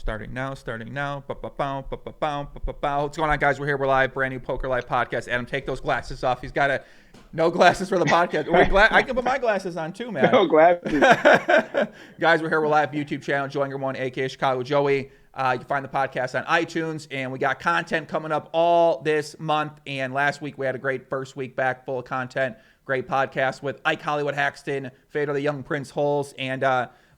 Starting now. Ba-ba-bow, ba-ba-bow, ba-ba-bow. What's going on, guys? We're here. We're live. Brand new Poker Live podcast. Adam, take those glasses off. He's got no glasses for the podcast. I can put my glasses on too, man. No glasses. Guys, we're here. We're live YouTube channel. Join one, aka Chicago Joey. You can find the podcast on iTunes, and we got content coming up all this month. And last week we had a great first week back, full of content. Great podcast with Ike Hollywood Haxton, Fader the Young Prince Holes, and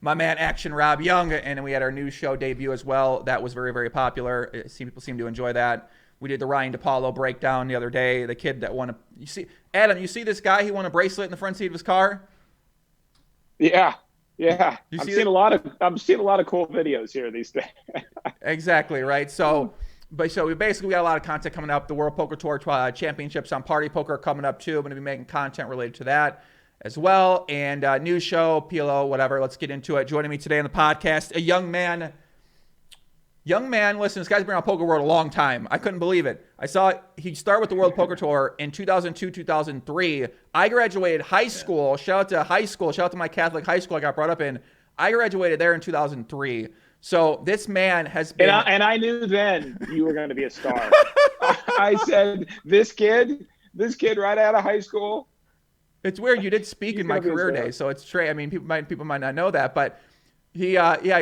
my man Action Rob Young. And then we had our news show debut as well. That was very, very popular. People seem to enjoy that. We did the Ryan DePaulo breakdown the other day. The kid that won a, you see, Adam, you see this guy? He won a bracelet in the front seat of his car. Yeah. I'm seeing a lot of cool videos here these days. Exactly, right? So we basically got a lot of content coming up. The World Poker Tour Championships on Party Poker are coming up too. I'm going to be making content related to that as well. And news show, PLO, whatever. Let's get into it. Joining me today on the podcast, a young man. Listen, this guy's been on Poker World a long time. I couldn't believe it. I saw he started with the World Poker Tour in 2002, 2003. I graduated high school. Shout out to high school. Shout out to my Catholic high school I got brought up in. I graduated there in 2003. So this man has been... And I knew then you were going to be a star. I said, this kid right out of high school. It's weird. You did speak in my career days, so it's true. I mean, people might not know that, but he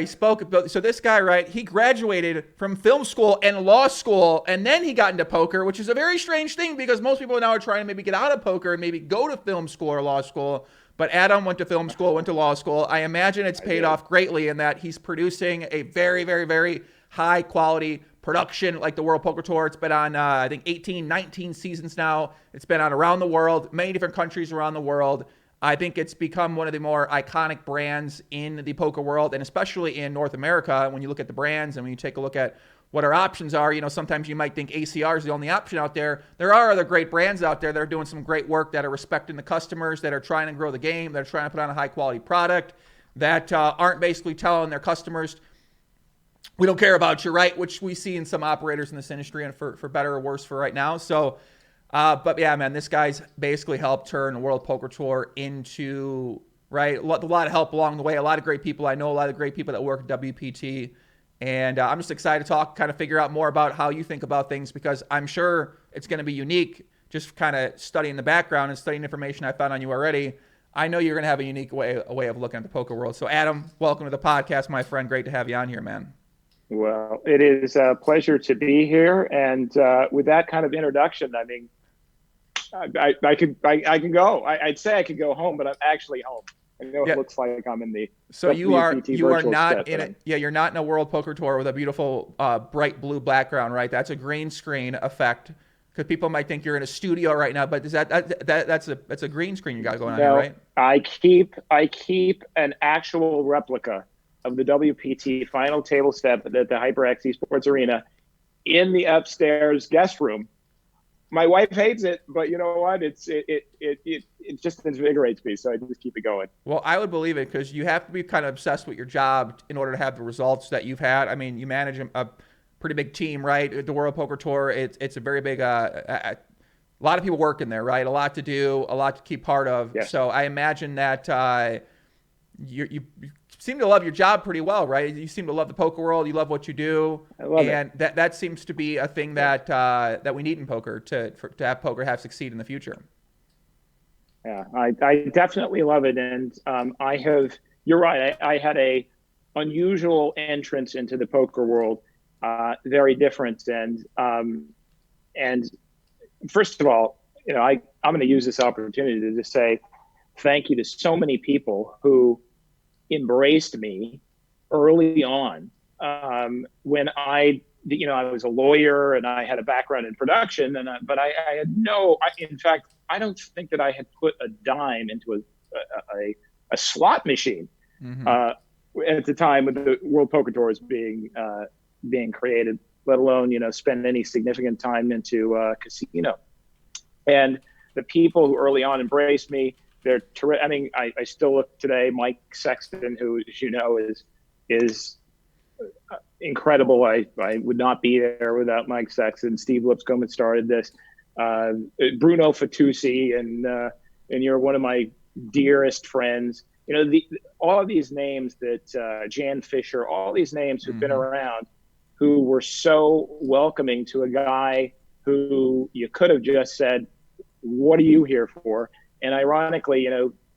spoke. So this guy, right, he graduated from film school and law school, and then he got into poker, which is a very strange thing because most people now are trying to maybe get out of poker and maybe go to film school or law school. But Adam went to film school, went to law school. I imagine it's paid off greatly in that he's producing a very, very, very high quality production like the World Poker Tour. It's been on, I think, 18, 19 seasons now. It's been on around the world, many different countries around the world. I think it's become one of the more iconic brands in the poker world, and especially in North America. When you look at the brands and when you take a look at what our options are, sometimes you might think ACR is the only option out there. There are other great brands out there that are doing some great work, that are respecting the customers, that are trying to grow the game, that are trying to put on a high quality product, that aren't basically telling their customers, we don't care about you, right? Which we see in some operators in this industry, and for better or worse for right now. So, but yeah, man, this guy's basically helped turn the World Poker Tour into, right, a lot of help along the way. A lot of great people. I know a lot of great people that work at WPT. And I'm just excited to talk, kind of figure out more about how you think about things, because I'm sure it's going to be unique. Just kind of studying the background and studying information I found on you already, I know you're going to have a unique way of looking at the poker world. So Adam, welcome to the podcast, my friend. Great to have you on here, man. Well, it is a pleasure to be here. And with that kind of introduction, I mean, I can go. I'd say I could go home, but I'm actually home. I know it looks like I'm in the. So you are not in it. Yeah, you're not in a World Poker Tour with a beautiful bright blue background, right? That's a green screen effect, because people might think you're in a studio right now, but is that's a green screen you got going on here, right? I keep an actual replica of the WPT final table step at the HyperX Esports Arena in the upstairs guest room. My wife hates it, but you know what? It just invigorates me, so I just keep it going. Well, I would believe it, because you have to be kind of obsessed with your job in order to have the results that you've had. I mean, you manage a pretty big team, right? The World Poker Tour, it's a very big, a lot of people working there, right? A lot to do, a lot to keep part of. Yes. So I imagine that you seem to love your job pretty well, right? You seem to love the poker world. You love what you do. I love it. That seems to be a thing that we need in poker to have poker succeed in the future. Yeah, I definitely love it. And you're right. I had a unusual entrance into the poker world, very different. And first of all, I'm going to use this opportunity to just say thank you to so many people who embraced me early on, when I was a lawyer and I had a background in production, but I had in fact, I don't think that I had put a dime into a slot machine at the time when the World Poker Tour was being created, let alone spend any significant time into casino. And the people who early on embraced me, they're terrific. I mean, I still look today. Mike Sexton, who, as you know, is incredible. I would not be there without Mike Sexton. Steve Lipscomb had started this. Bruno Fatusi, and you're one of my dearest friends. all of these names that Jan Fisher, all these names who've been around, who were so welcoming to a guy who you could have just said, "What are you here for?" And ironically,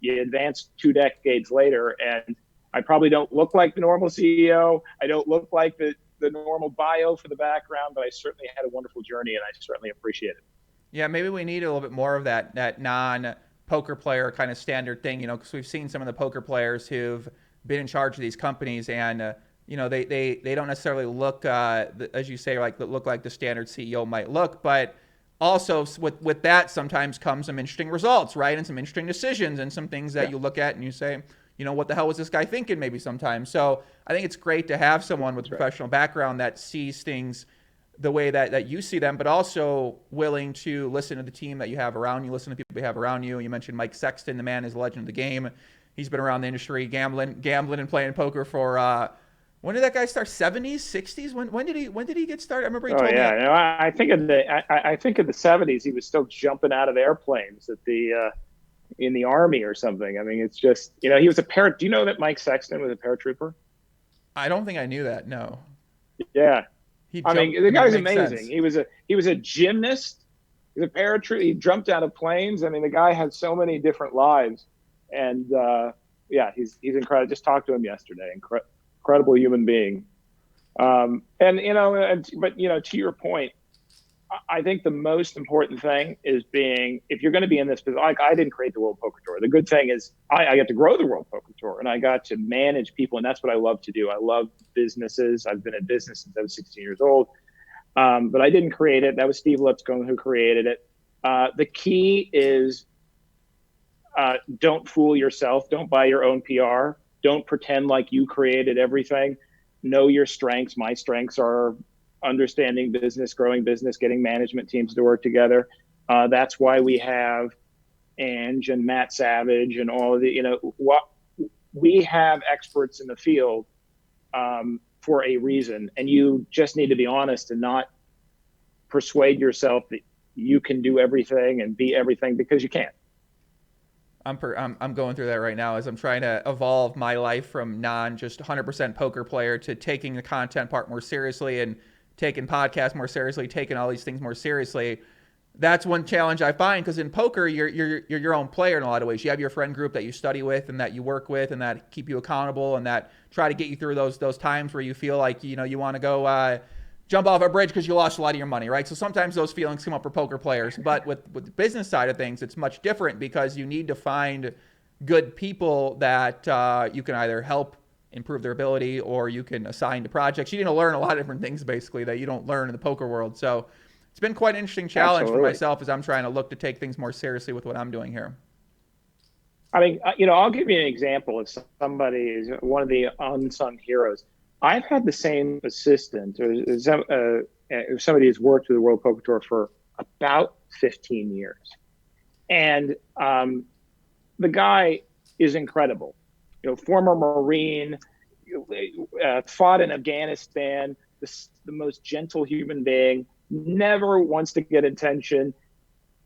you advance 2 decades later, and I probably don't look like the normal CEO. I don't look like the normal bio for the background, but I certainly had a wonderful journey, and I certainly appreciate it. Yeah, maybe we need a little bit more of that non-poker player kind of standard thing, because we've seen some of the poker players who've been in charge of these companies, and they don't necessarily look, as you say, like look like the standard CEO might look, but also with that sometimes comes some interesting results, right, and some interesting decisions and some things that you look at and you say, what the hell was this guy thinking maybe sometimes. So I think it's great to have someone with a professional background that sees things the way that you see them, but also willing to listen to the team that you have around you, listen to people you have around you. You mentioned Mike Sexton, the man is a legend of the game. He's been around the industry, gambling and playing poker for, when did that guy start? 70s, 60s? When did he get started? I remember he told me. I think in the 70s he was still jumping out of airplanes at the in the Army or something. I mean, it's just, he was a do you know that Mike Sexton was a paratrooper? I don't think I knew that. No. Yeah. The guy's amazing. Sense. He was a gymnast. He's a paratrooper. He jumped out of planes. I mean, the guy had so many different lives, and he's incredible. Just talked to him yesterday. Incredible human being. But to your point, I think the most important thing is if you're going to be in this position, like I didn't create the World Poker Tour. The good thing is I got to grow the World Poker Tour, and I got to manage people, and that's what I love to do. I love businesses. I've been in business since I was 16 years old, but I didn't create it. That was Steve Lipscomb who created it. The key is don't fool yourself. Don't buy your own PR. Don't pretend like you created everything. Know your strengths. My strengths are understanding business, growing business, getting management teams to work together. That's why we have Ange and Matt Savage and all of what we have experts in the field for a reason. And you just need to be honest and not persuade yourself that you can do everything and be everything, because you can't. I'm going through that right now as I'm trying to evolve my life from just 100% poker player to taking the content part more seriously and taking podcasts more seriously, taking all these things more seriously. That's one challenge I find, because in poker, you're your own player in a lot of ways. You have your friend group that you study with and that you work with and that keep you accountable and that try to get you through those times where you feel like, you want to go jump off a bridge because you lost a lot of your money, right? So sometimes those feelings come up for poker players. But with the business side of things, it's much different, because you need to find good people that you can either help improve their ability or you can assign to projects. You need to learn a lot of different things, basically, that you don't learn in the poker world. So it's been quite an interesting challenge for myself as I'm trying to look to take things more seriously with what I'm doing here. I mean, I'll give you an example of somebody is one of the unsung heroes. I've had the same assistant, or somebody who's worked with the World Poker Tour for about 15 years. And the guy is incredible. Former Marine, fought in Afghanistan, the most gentle human being, never wants to get attention.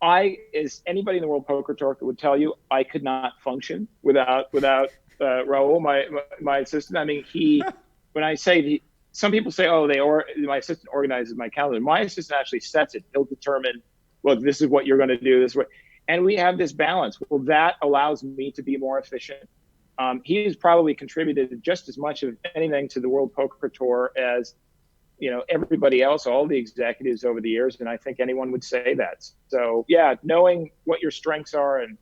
As anybody in the World Poker Tour would tell you, I could not function without Raul, my assistant. I mean, when I say some people say, my assistant organizes my calendar. My assistant actually sets it. He'll determine, look, this is what you're going to do this way. And we have this balance. Well, that allows me to be more efficient. He's probably contributed just as much of anything to the World Poker Tour as, everybody else, all the executives over the years. And I think anyone would say that. So yeah, knowing what your strengths are and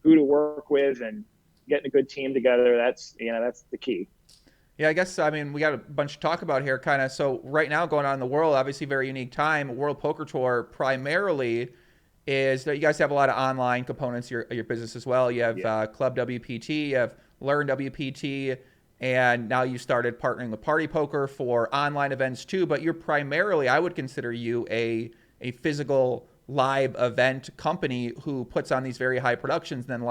who to work with and getting a good team together, that's the key. Yeah, I guess, we got a bunch to talk about here, kind of. So right now going on in the world, obviously very unique time. World Poker Tour primarily is that you guys have a lot of online components of your business as well. You have Club WPT, you have Learn WPT, and now you started partnering with Party Poker for online events too. But you're primarily, I would consider you a physical live event company who puts on these very high productions and then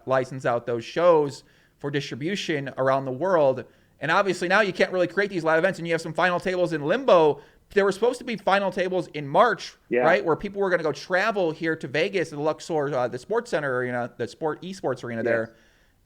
license out those shows for distribution around the world. And obviously now you can't really create these live events, and you have some final tables in limbo. There were supposed to be final tables in March, right, where people were going to go travel here to Vegas, the Luxor, the Sports Center arena, the esports arena there.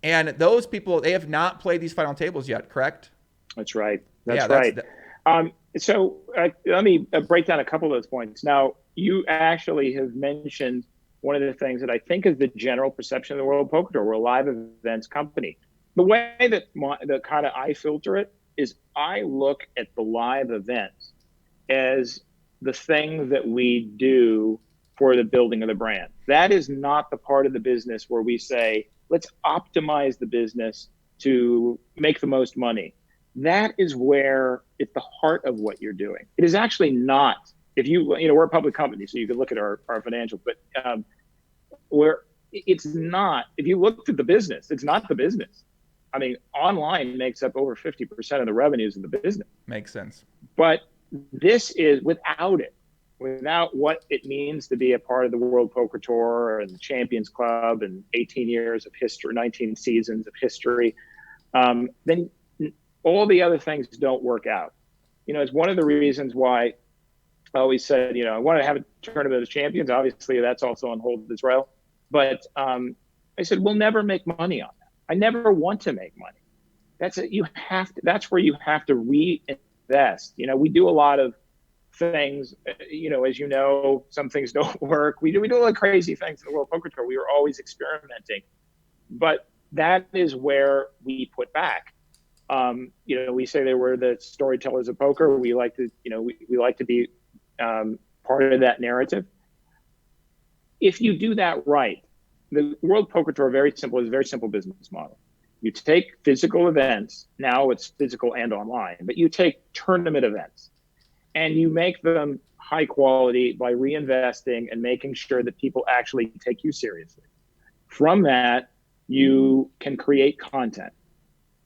And those people, they have not played these final tables yet, correct? That's right. Yeah, That's right. So let me break down a couple of those points. Now, you actually have mentioned one of the things that I think is the general perception of the World Poker Tour. We're a live events company. The way that kind of I filter it is I look at the live events as the thing that we do for the building of the brand. That is not the part of the business where we say, let's optimize the business to make the most money. That is where it's the heart of what you're doing. It is actually not, if we're a public company, so you can look at our financials, but where it's not, if you look at the business, it's not the business. I mean, online makes up over 50% of the revenues of the business. Makes sense. But this is without what it means to be a part of the World Poker Tour and the Champions Club and 18 years of history, 19 seasons of history, then all the other things don't work out. It's one of the reasons why I always said, I want to have a tournament of champions. Obviously, that's also on hold in Israel. But I said, we'll never make money on that. I never want to make money. That's it. That's where you have to reinvest. We do a lot of things, as you know, some things don't work. We do a lot of crazy things in the World Poker Tour. We were always experimenting. But that is where we put back. We say they were the storytellers of poker. We like to, we like to be part of that narrative. If you do that right, the World Poker Tour, is a very simple business model. You take physical events, now it's physical and online, but you take tournament events and you make them high quality by reinvesting and making sure that people actually take you seriously. From that, you can create content.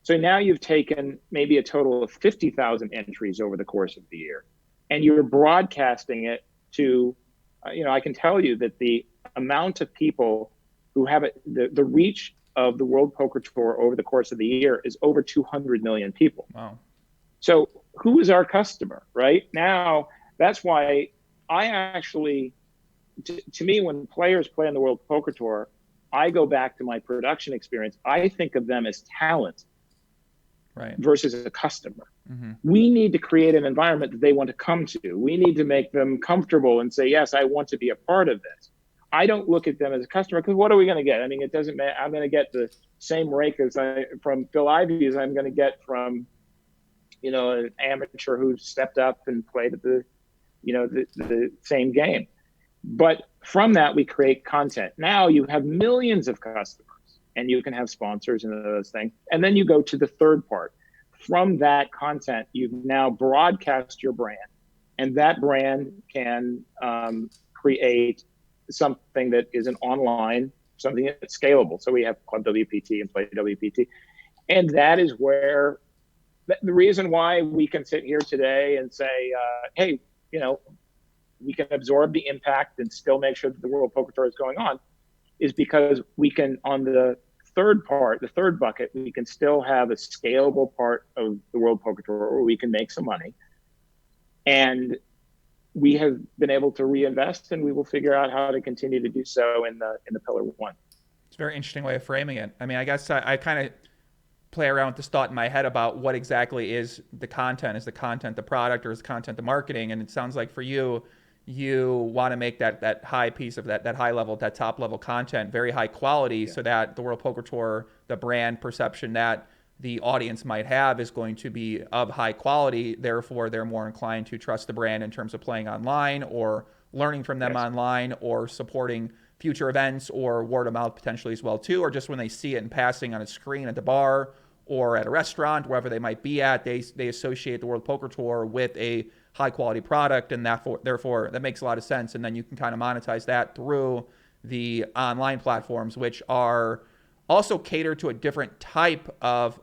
So now you've taken maybe a total of 50,000 entries over the course of the year, and you're broadcasting it to, I can tell you that the amount of people who have the reach of the World Poker Tour over the course of the year is over 200 million people. Wow. So who is our customer, right? Now, that's why I actually, to me, when players play on the World Poker Tour, I go back to my production experience. I think of them as talent. Right. Versus a customer. Mm-hmm. We need to create an environment that they want to come to. We need to make them comfortable and say, yes, I want to be a part of this. I don't look at them as a customer because what are we going to get? I mean, it doesn't matter. I'm going to get the same rake from Phil Ivey as I'm going to get from, an amateur who stepped up and played at the same game. But from that, we create content. Now you have millions of customers. And you can have sponsors and those things. And then you go to the third part. From that content, you've now broadcast your brand. And that brand can create something that is an online, something that's scalable. So we have Club WPT and Play WPT. And that is where the reason why we can sit here today and say, hey, we can absorb the impact and still make sure that the World Poker Tour is going on, is because we can, on the third bucket, we can still have a scalable part of the World Poker Tour where we can make some money. And we have been able to reinvest, and we will figure out how to continue to do so in the pillar one. It's a very interesting way of framing it. I mean, I guess I kind of play around with this thought in my head about what exactly is the content. Is the content the product, or is the content the marketing? And it sounds like for you, you want to make that high piece of that high level, that top level content very high quality, so that the World Poker Tour, the brand perception that the audience might have is going to be of high quality. Therefore, they're more inclined to trust the brand in terms of playing online or learning from them online or supporting future events or word of mouth potentially as well too, or just when they see it in passing on a screen at the bar or at a restaurant, wherever they might be at, they associate the World Poker Tour with a high quality product, and therefore that makes a lot of sense. And then you can kind of monetize that through the online platforms, which are also cater to a different type of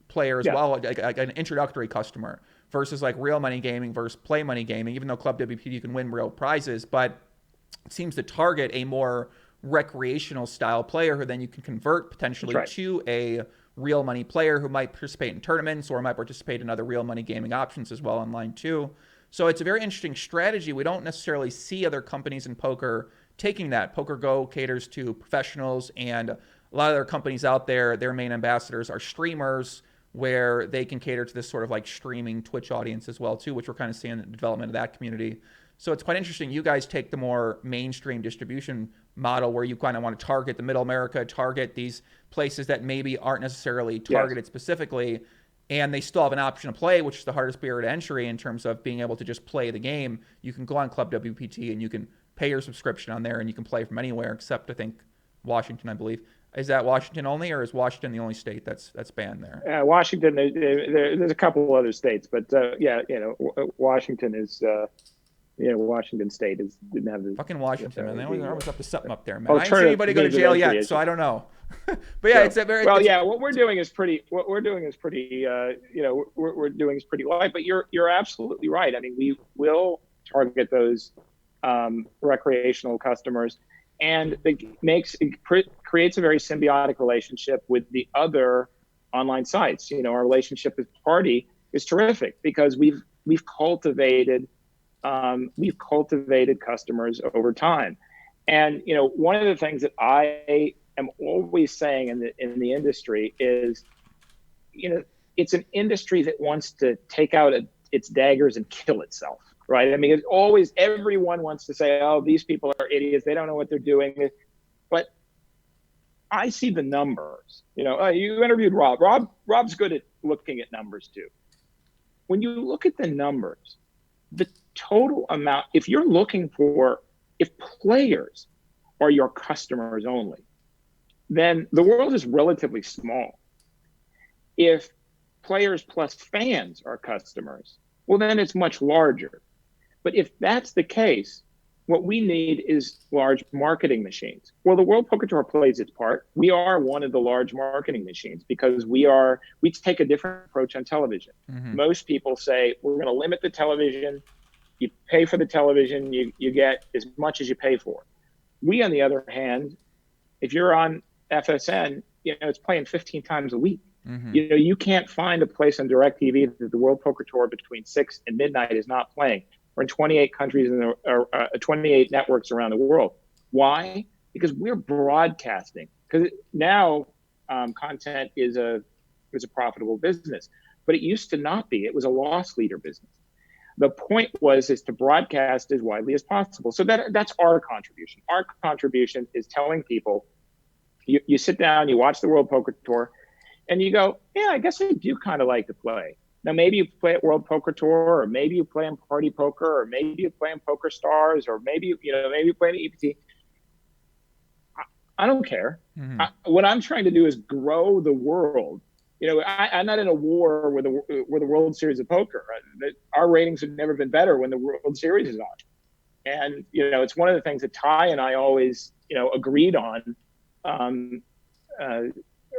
player as well, like an introductory customer versus like real money gaming versus play money gaming, even though Club WPT you can win real prizes, but it seems to target a more recreational style player who then you can convert potentially to a real money player who might participate in tournaments or might participate in other real money gaming options as well online too. So it's a very interesting strategy. We don't necessarily see other companies in poker taking that. Poker Go caters to professionals and a lot of their companies out there, their main ambassadors are streamers, where they can cater to this sort of like streaming Twitch audience as well too, which we're kind of seeing the development of that community. So it's quite interesting. You guys take the more mainstream distribution model where you kind of want to target the middle America, target these places that maybe aren't necessarily targeted specifically, and they still have an option to play, which is the hardest barrier to entry in terms of being able to just play the game. You can go on Club WPT and you can pay your subscription on there and you can play from anywhere except, I think, Washington, I believe. Is that Washington only, or is Washington the only state that's banned there? Washington, there's a couple of other states, but Washington is, Washington State didn't have the fucking Washington, man. They always have to set them up there, man. I ain't alternative seen anybody go to visa jail yet, entry so I don't know. But yeah, it's a very well. Yeah, what we're doing is pretty light. But you're absolutely right. I mean, we will target those recreational customers, and it creates a very symbiotic relationship with the other online sites. You know, our relationship with Party is terrific because we've cultivated customers over time. And one of the things that I am always saying in the industry is, it's an industry that wants to take out its daggers and kill itself, right? I mean, it's always, everyone wants to say, oh, these people are idiots, they don't know what they're doing. But I see the numbers. You interviewed Rob. Rob's good at looking at numbers too. When you look at the numbers, the total amount, if players are your customers only, then the world is relatively small. If players plus fans are customers, well, then it's much larger. But if that's the case, what we need is large marketing machines. Well, the World Poker Tour plays its part. We are one of the large marketing machines because we take a different approach on television. Mm-hmm. Most people say, we're going to limit the television. You pay for the television, you get as much as you pay for. We, on the other hand, if you're on FSN, it's playing 15 times a week. Mm-hmm. You can't find a place on DirecTV that the World Poker Tour between 6 and midnight is not playing. We're in 28 countries and 28 networks around the world. Why? Because we're broadcasting. Because now content is a profitable business, but it used to not be. It was a loss leader business. The point is to broadcast as widely as possible. So that's our contribution. Our contribution is telling people, you sit down, you watch the World Poker Tour, and you go, yeah, I guess I do kind of like to play. Now, maybe you play at World Poker Tour, or maybe you play in Party Poker, or maybe you play in Poker Stars, or maybe you play in EPT. I don't care. Mm-hmm. What I'm trying to do is grow the world. I'm not in a war with the World Series of Poker. Right? Our ratings have never been better when the World Series is on. And, it's one of the things that Ty and I always, agreed on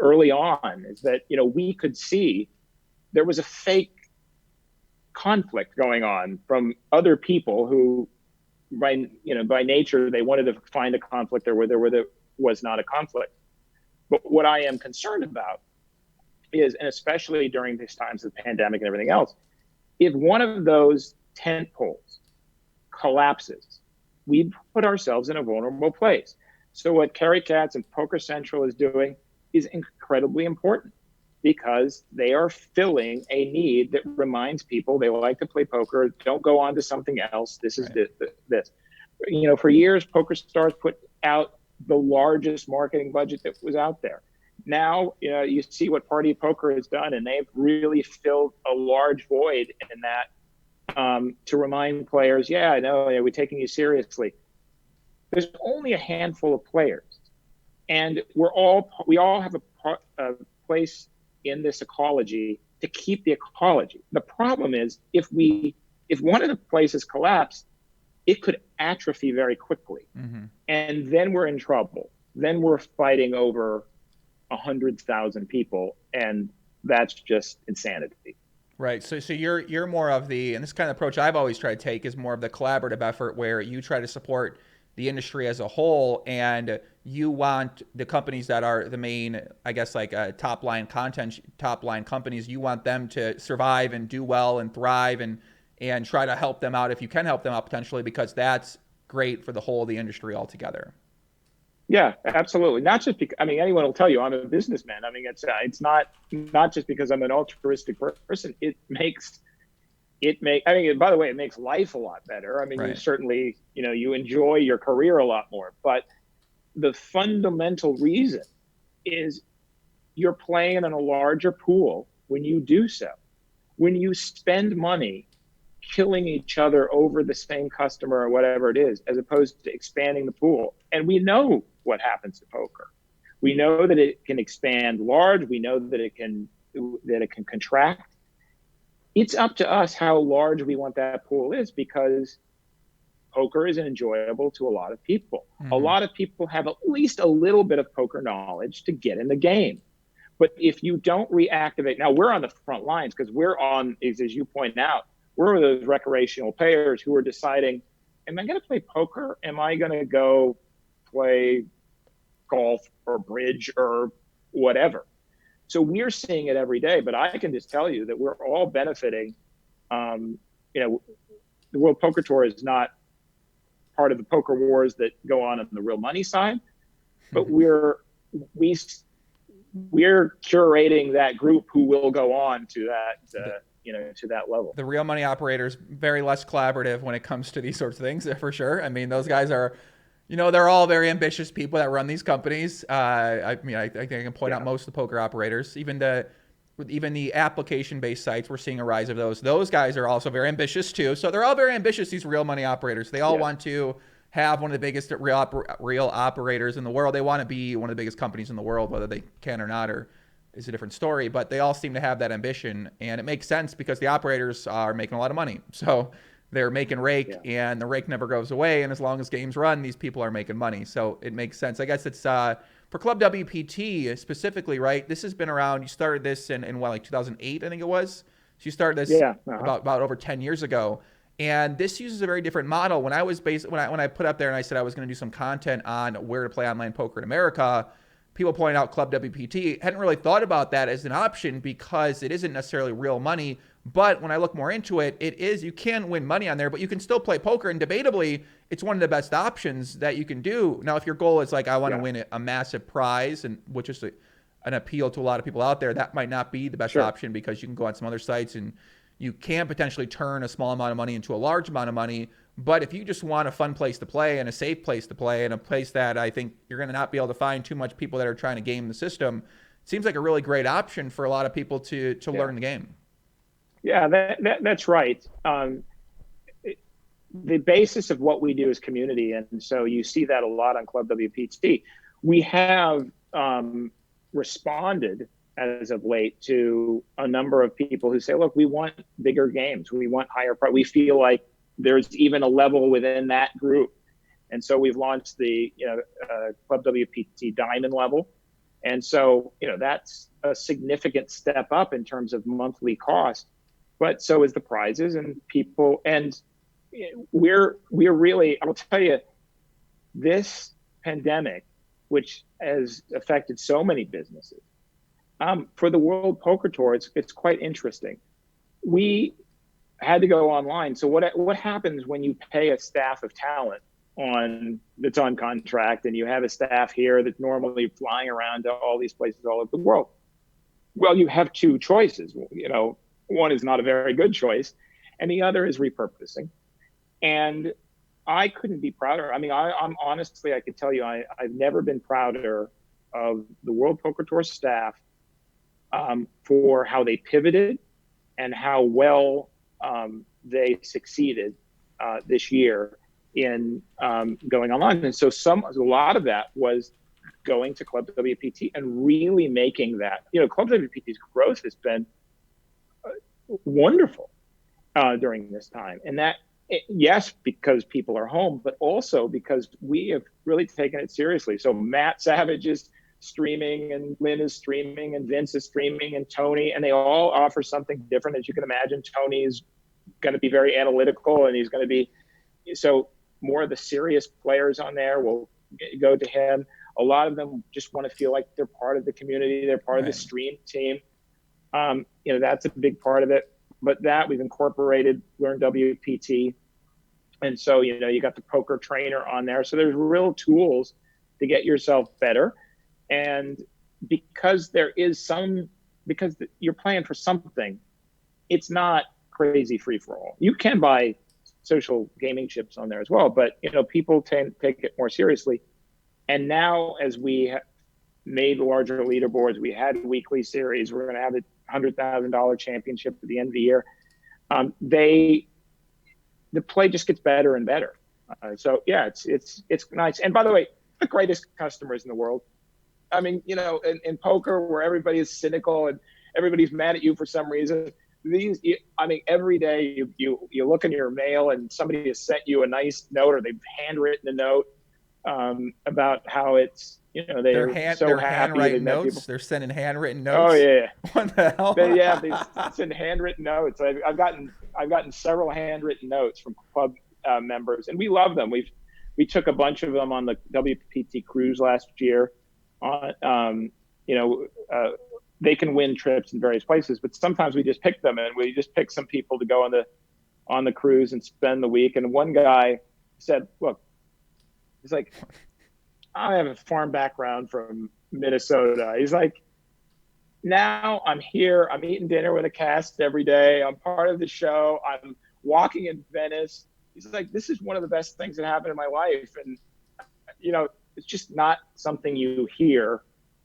early on is that, we could see there was a fake conflict going on from other people who, by nature, they wanted to find a conflict there where there was not a conflict. But what I am concerned about is, and especially during these times of the pandemic and everything else, if one of those tent poles collapses, we put ourselves in a vulnerable place. So what Kerry Katz and Poker Central is doing is incredibly important because they are filling a need that reminds people they like to play poker. Don't go on to something else. This is right. this. For years, Poker Stars put out the largest marketing budget that was out there. Now, you see what Party Poker has done, and they've really filled a large void in that to remind players, yeah, I know, we're taking you seriously. There's only a handful of players, and we all have a place in this ecology to keep the ecology. The problem is if one of the places collapse, it could atrophy very quickly, mm-hmm. and then we're in trouble. Then we're fighting over 100,000 people, and that's just insanity. Right. So you're more of and this kind of approach I've always tried to take is more of the collaborative effort where you try to support the industry as a whole, and you want the companies that are the main, I guess, like top line companies, you want them to survive and do well and thrive and try to help them out if you can help them out potentially, because that's great for the whole of the industry altogether. Yeah, absolutely. Not just because, I mean, anyone will tell you I'm a businessman. I mean, it's not just because I'm an altruistic person. I mean, by the way, it makes life a lot better. I mean, you Right. certainly, you enjoy your career a lot more. But the fundamental reason is you're playing in a larger pool when you do so. When you spend money killing each other over the same customer or whatever it is, as opposed to expanding the pool. And we know what happens to poker. We know that it can expand large. We know that it can contract. It's up to us how large we want that pool is, because poker is enjoyable to a lot of people. A Hmm. lot of people have at least a little bit of poker knowledge to get in the game. But if you don't reactivate, now we're on the front lines because we're on, as you point out, we're those recreational players who are deciding, am I going to play poker? Am I going to go play golf or bridge or whatever? So we're seeing it every day. But I can just tell you that we're all benefiting. Um, the World Poker Tour is not part of the poker wars that go on the real money side, but we we're curating that group who will go on to that to that level. The real money operators very less collaborative when it comes to these sorts of things, for sure. I mean, those guys are, they're all very ambitious people that run these companies. I mean, I think I can point out Yeah. most of the poker operators, even the application-based sites. We're seeing a rise of those. Those guys are also very ambitious too. So they're all very ambitious. These real money operators. They all Yeah. want to have one of the biggest real operators in the world. They want to be one of the biggest companies in the world, whether they can or not, or is a different story. But they all seem to have that ambition, and it makes sense because the operators are making a lot of money. So they're making rake, Yeah. and the rake never goes away. And as long as games run, these people are making money. So it makes sense. I guess it's for Club WPT specifically, right? This has been around. You started this in what, like 2008, I think it was. So you started this Yeah. Uh-huh. about over 10 years ago. And this uses a very different model. When I put up there and I said I was going to do some content on where to play online poker in America, people pointed out Club WPT. Hadn't really thought about that as an option because it isn't necessarily real money. But when I look more into it, it is, you can win money on there, but you can still play poker. And debatably, it's one of the best options that you can do. Now, if your goal is like, I want to Yeah. win a massive prize, and which is an appeal to a lot of people out there, that might not be the best Sure. option because you can go on some other sites and you can potentially turn a small amount of money into a large amount of money. But if you just want a fun place to play and a safe place to play and a place that I think you're going to not be able to find too much people that are trying to game the system, it seems like a really great option for a lot of people to Yeah. learn the game. Yeah. That's right. The basis of what we do is community, and so you see that a lot on Club WPT. We have responded as of late to a number of people who say, look, we want bigger games. We want higher price. We feel like there's even a level within that group. And so we've launched the Club WPT Diamond level. And so, that's a significant step up in terms of monthly cost. But so is the prizes and people. And we're really, I'll tell you, this pandemic, which has affected so many businesses, for the World Poker Tour, it's quite interesting. We had to go online. So what happens when you pay a staff of talent that's on contract, and you have a staff here that's normally flying around to all these places all over the world? Well, you have two choices. One is not a very good choice, and the other is repurposing. And I couldn't be prouder. I mean, I'm honestly, I could tell you, I've never been prouder of the World Poker Tour staff for how they pivoted and how well they succeeded this year in going online. And so a lot of that was going to Club WPT and really making that, Club WPT's growth has been wonderful during this time. And that, yes, because people are home, but also because we have really taken it seriously. So Matt Savage is streaming, and Lynn is streaming, and Vince is streaming, and Tony, and they all offer something different. As you can imagine, Tony is going to be very analytical, and he's going to be, so more of the serious players on there will go to him. A lot of them just want to feel like they're part of the community. They're part of the stream team. That's a big part of it. But that we've incorporated Learn WPT. And so, you got the poker trainer on there. So there's real tools to get yourself better. And because you're playing for something, it's not crazy free for all. You can buy social gaming chips on there as well, but people tend to take it more seriously. And now, as we made larger leaderboards, we had weekly series. We're going to have the $100,000 championship at the end of the year. The play just gets better and better. So yeah, it's nice. And by the way, the greatest customers in the world. I mean, in poker, where everybody is cynical and everybody's mad at you for some reason. Every day you look in your mail and somebody has sent you a nice note, or they've handwritten a note about how it's they're happy. Handwriting notes. They're sending handwritten notes. Oh yeah. What the hell? They send handwritten notes. I've gotten several handwritten notes from club members, and we love them. We took a bunch of them on the WPT cruise last year. They can win trips in various places, but sometimes we just pick them, and we just pick some people to go on the cruise and spend the week. And one guy said, "Look, he's like, I have a farm background from Minnesota." He's like, "Now I'm here. I'm eating dinner with a cast every day. I'm part of the show. I'm walking in Venice." He's like, "This is one of the best things that happened in my life." And, it's just not something you hear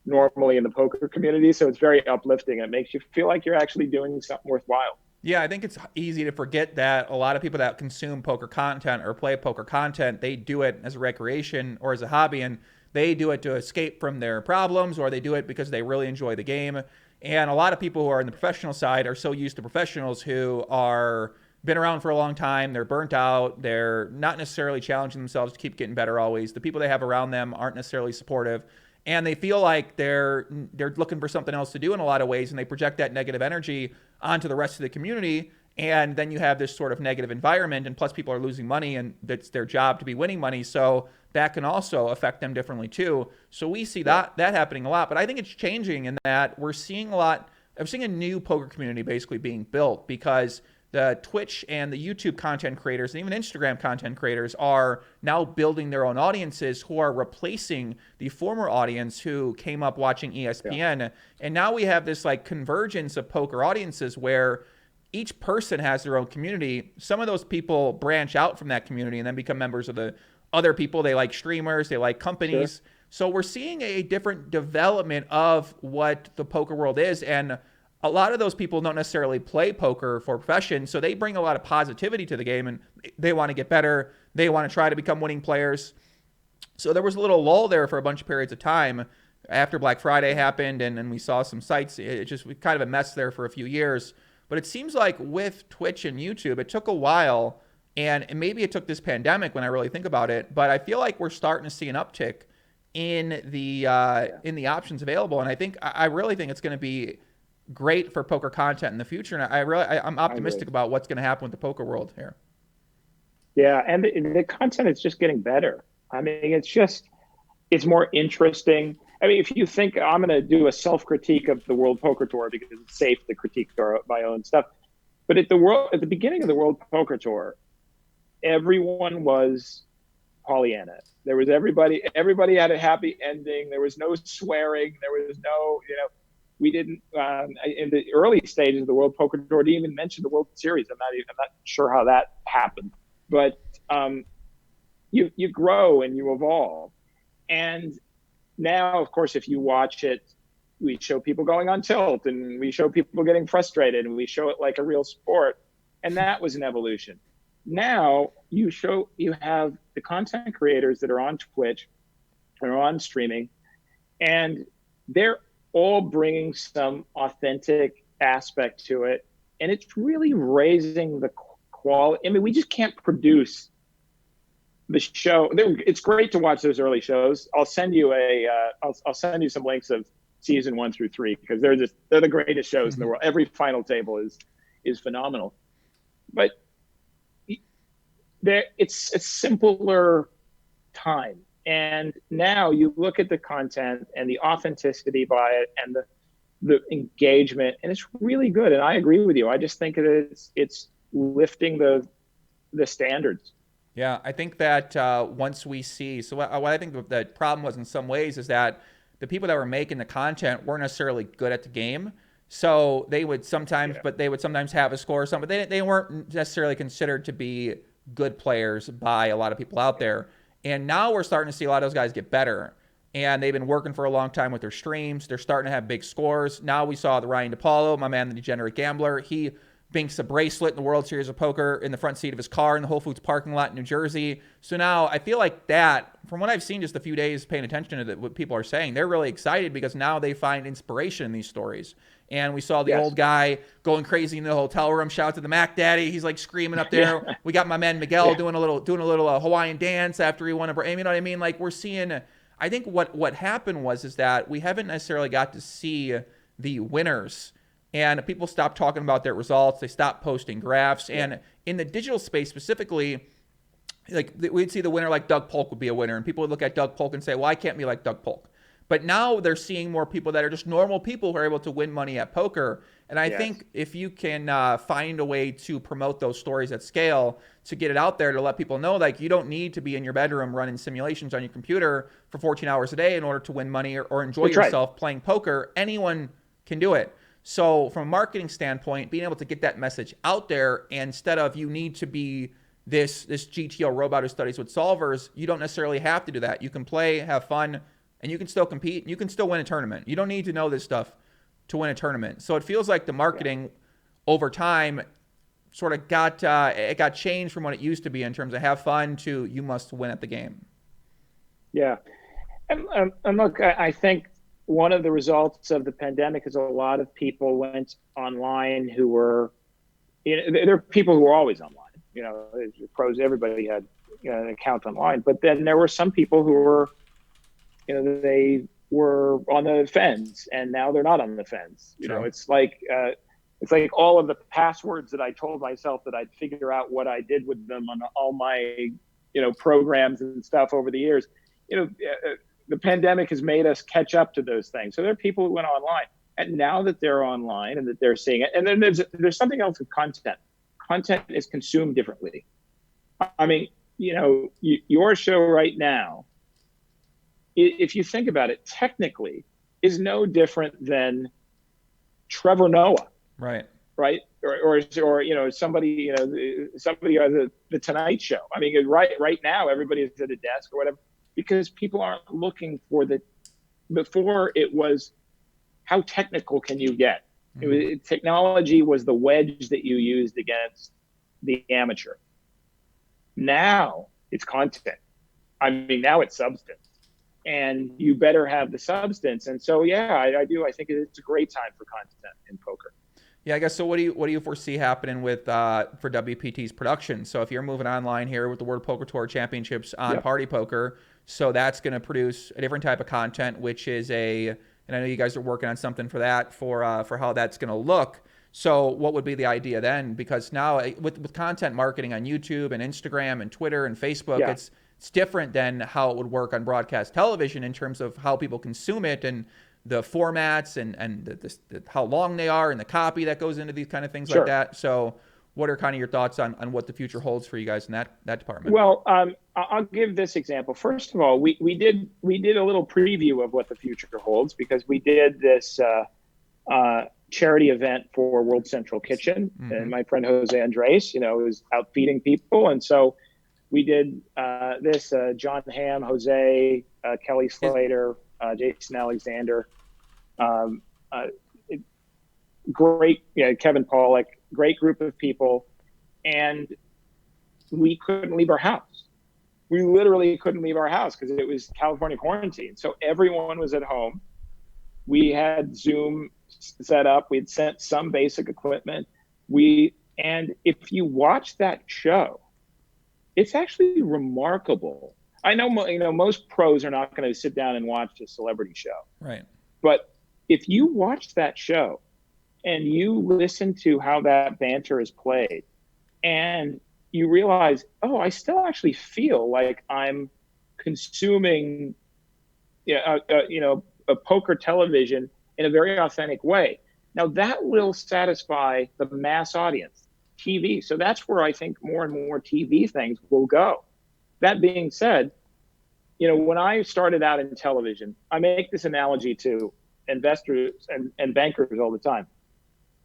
normally in the poker community. So it's very uplifting. It makes you feel like you're actually doing something worthwhile. Yeah, I think it's easy to forget that a lot of people that consume poker content or play poker content, they do it as a recreation or as a hobby, and they do it to escape from their problems, or they do it because they really enjoy the game. And a lot of people who are in the professional side are so used to professionals who are been around for a long time. They're burnt out. They're not necessarily challenging themselves to keep getting better always. The people they have around them aren't necessarily supportive. And they feel like they're looking for something else to do in a lot of ways, and they project that negative energy onto the rest of the community. And then you have this sort of negative environment, and plus people are losing money, and it's their job to be winning money. So that can also affect them differently too. So we see that happening a lot. But I think it's changing in that I'm seeing a new poker community basically being built, because the Twitch and the YouTube content creators and even Instagram content creators are now building their own audiences who are replacing the former audience who came up watching ESPN. Yeah. And now we have this like convergence of poker audiences where each person has their own community. Some of those people branch out from that community and then become members of the other people. They like streamers, they like companies. Sure. So we're seeing a different development of what the poker world is. And a lot of those people don't necessarily play poker for profession, so they bring a lot of positivity to the game, and they want to get better. They want to try to become winning players. So there was a little lull there for a bunch of periods of time after Black Friday happened, and we saw some sites. It just was kind of a mess there for a few years. But it seems like with Twitch and YouTube, it took a while, and maybe it took this pandemic when I really think about it, but I feel like we're starting to see an uptick in the options available, and I really think it's going to be great for poker content in the future, and I'm optimistic about what's going to happen with the poker world here. Yeah, and the content is just getting better. I mean, it's more interesting. I mean, if you think I'm going to do a self-critique of the World Poker Tour because it's safe to critique my own stuff, but at the beginning of the World Poker Tour, everyone was Pollyanna. There was everybody had a happy ending. There was no swearing. There was no, we didn't in the early stages of the World Poker Tour didn't even mention the World Series. I'm not sure how that happened, but you grow and you evolve. And now, of course, if you watch it, we show people going on tilt, and we show people getting frustrated, and we show it like a real sport. And that was an evolution. Now you have the content creators that are on Twitch and are on streaming, and they're all bringing some authentic aspect to it. And it's really raising the quality. I mean, we just can't produce the show. It's great to watch those early shows. I'll send you I'll send you some links of season 1 through 3, because they're the greatest shows in the world. Every final table is phenomenal. But it's a simpler time. And now you look at the content and the authenticity by it and the engagement, and it's really good. And I agree with you. I just think it's lifting the standards. Yeah, I think that once we see, so what I think the problem was in some ways is that the people that were making the content weren't necessarily good at the game. So they would sometimes, Yeah. but they would sometimes have a score or something, but they weren't necessarily considered to be good players by a lot of people out there. And now we're starting to see a lot of those guys get better. And they've been working for a long time with their streams. They're starting to have big scores. Now we saw the Ryan DePaulo, my man, the degenerate gambler. He binks a bracelet in the World Series of Poker in the front seat of his car in the Whole Foods parking lot in New Jersey. So now I feel like that, from what I've seen just a few days paying attention to what people are saying, they're really excited because now they find inspiration in these stories. And we saw the Yes. old guy going crazy in the hotel room. Shout out to the Mac Daddy. He's like screaming up there. Yeah. We got my man Miguel Yeah. doing a little Hawaiian dance after he won a. You know what I mean? Like we're seeing. I think what happened is that we haven't necessarily got to see the winners. And people stopped talking about their results. They stopped posting graphs. And in the digital space specifically, like we'd see the winner like Doug Polk would be a winner. And people would look at Doug Polk and say, well, I can't be like Doug Polk. But now they're seeing more people that are just normal people who are able to win money at poker. And I think if you can find a way to promote those stories at scale, to get it out there, to let people know, like you don't need to be in your bedroom running simulations on your computer for 14 hours a day in order to win money or enjoy yourself playing poker. Anyone can do it. So from a marketing standpoint, being able to get that message out there, and instead of you need to be this GTO robot who studies with solvers, you don't necessarily have to do that. You can play, have fun, and you can still compete. And you can still win a tournament. You don't need to know this stuff to win a tournament. So it feels like the marketing over time sort of got changed from what it used to be in terms of have fun to you must win at the game. Yeah. And look, I think one of the results of the pandemic is a lot of people went online who were, there are people who were always online. Pros, everybody had an account online. But then there were some people who were, they were on the fence and now they're not on the fence. It's like all of the passwords that I told myself that I'd figure out what I did with them on all my, programs and stuff over the years. The pandemic has made us catch up to those things. So there are people who went online, and now that they're online and that they're seeing it, and then there's something else with content. Content is consumed differently. I mean, your show right now, if you think about it, technically is no different than Trevor Noah. Right. Right. Or somebody, somebody on the Tonight Show. I mean, right now, everybody is at a desk or whatever, because people aren't looking for before it was how technical can you get? Mm-hmm. Technology was the wedge that you used against the amateur. Now it's content. I mean, now it's substance. And you better have the substance. And so, I do. I think it's a great time for content in poker. Yeah, I guess so. What do you foresee happening with for WPT's production? So if you're moving online here with the World Poker Tour Championships on Party Poker, so that's going to produce a different type of content, which is and I know you guys are working on something for that for how that's going to look. So what would be the idea then? Because now with content marketing on YouTube and Instagram and Twitter and Facebook, it's different than how it would work on broadcast television in terms of how people consume it and the formats and the how long they are and the copy that goes into these kind of things like that. So what are kind of your thoughts on what the future holds for you guys in that department? Well, I'll give this example. First of all, we did a little preview of what the future holds, because we did this charity event for World Central Kitchen, and my friend Jose Andres, is out feeding people, and so we did this. John Hamm, Jose, Kelly Slater, Jason Alexander, great, Kevin Pollack, great group of people, and we couldn't leave our house. We literally couldn't leave our house because it was California quarantine. So everyone was at home. We had Zoom set up. We'd sent some basic equipment. And if you watch that show, it's actually remarkable. I know, most pros are not going to sit down and watch a celebrity show. Right. But if you watch that show and you listen to how that banter is played, and you realize, I still actually feel like I'm consuming, a poker television in a very authentic way. Now that will satisfy the mass audience. TV. So that's where I think more and more TV things will go. That being said, when I started out in television, I make this analogy to investors and bankers all the time.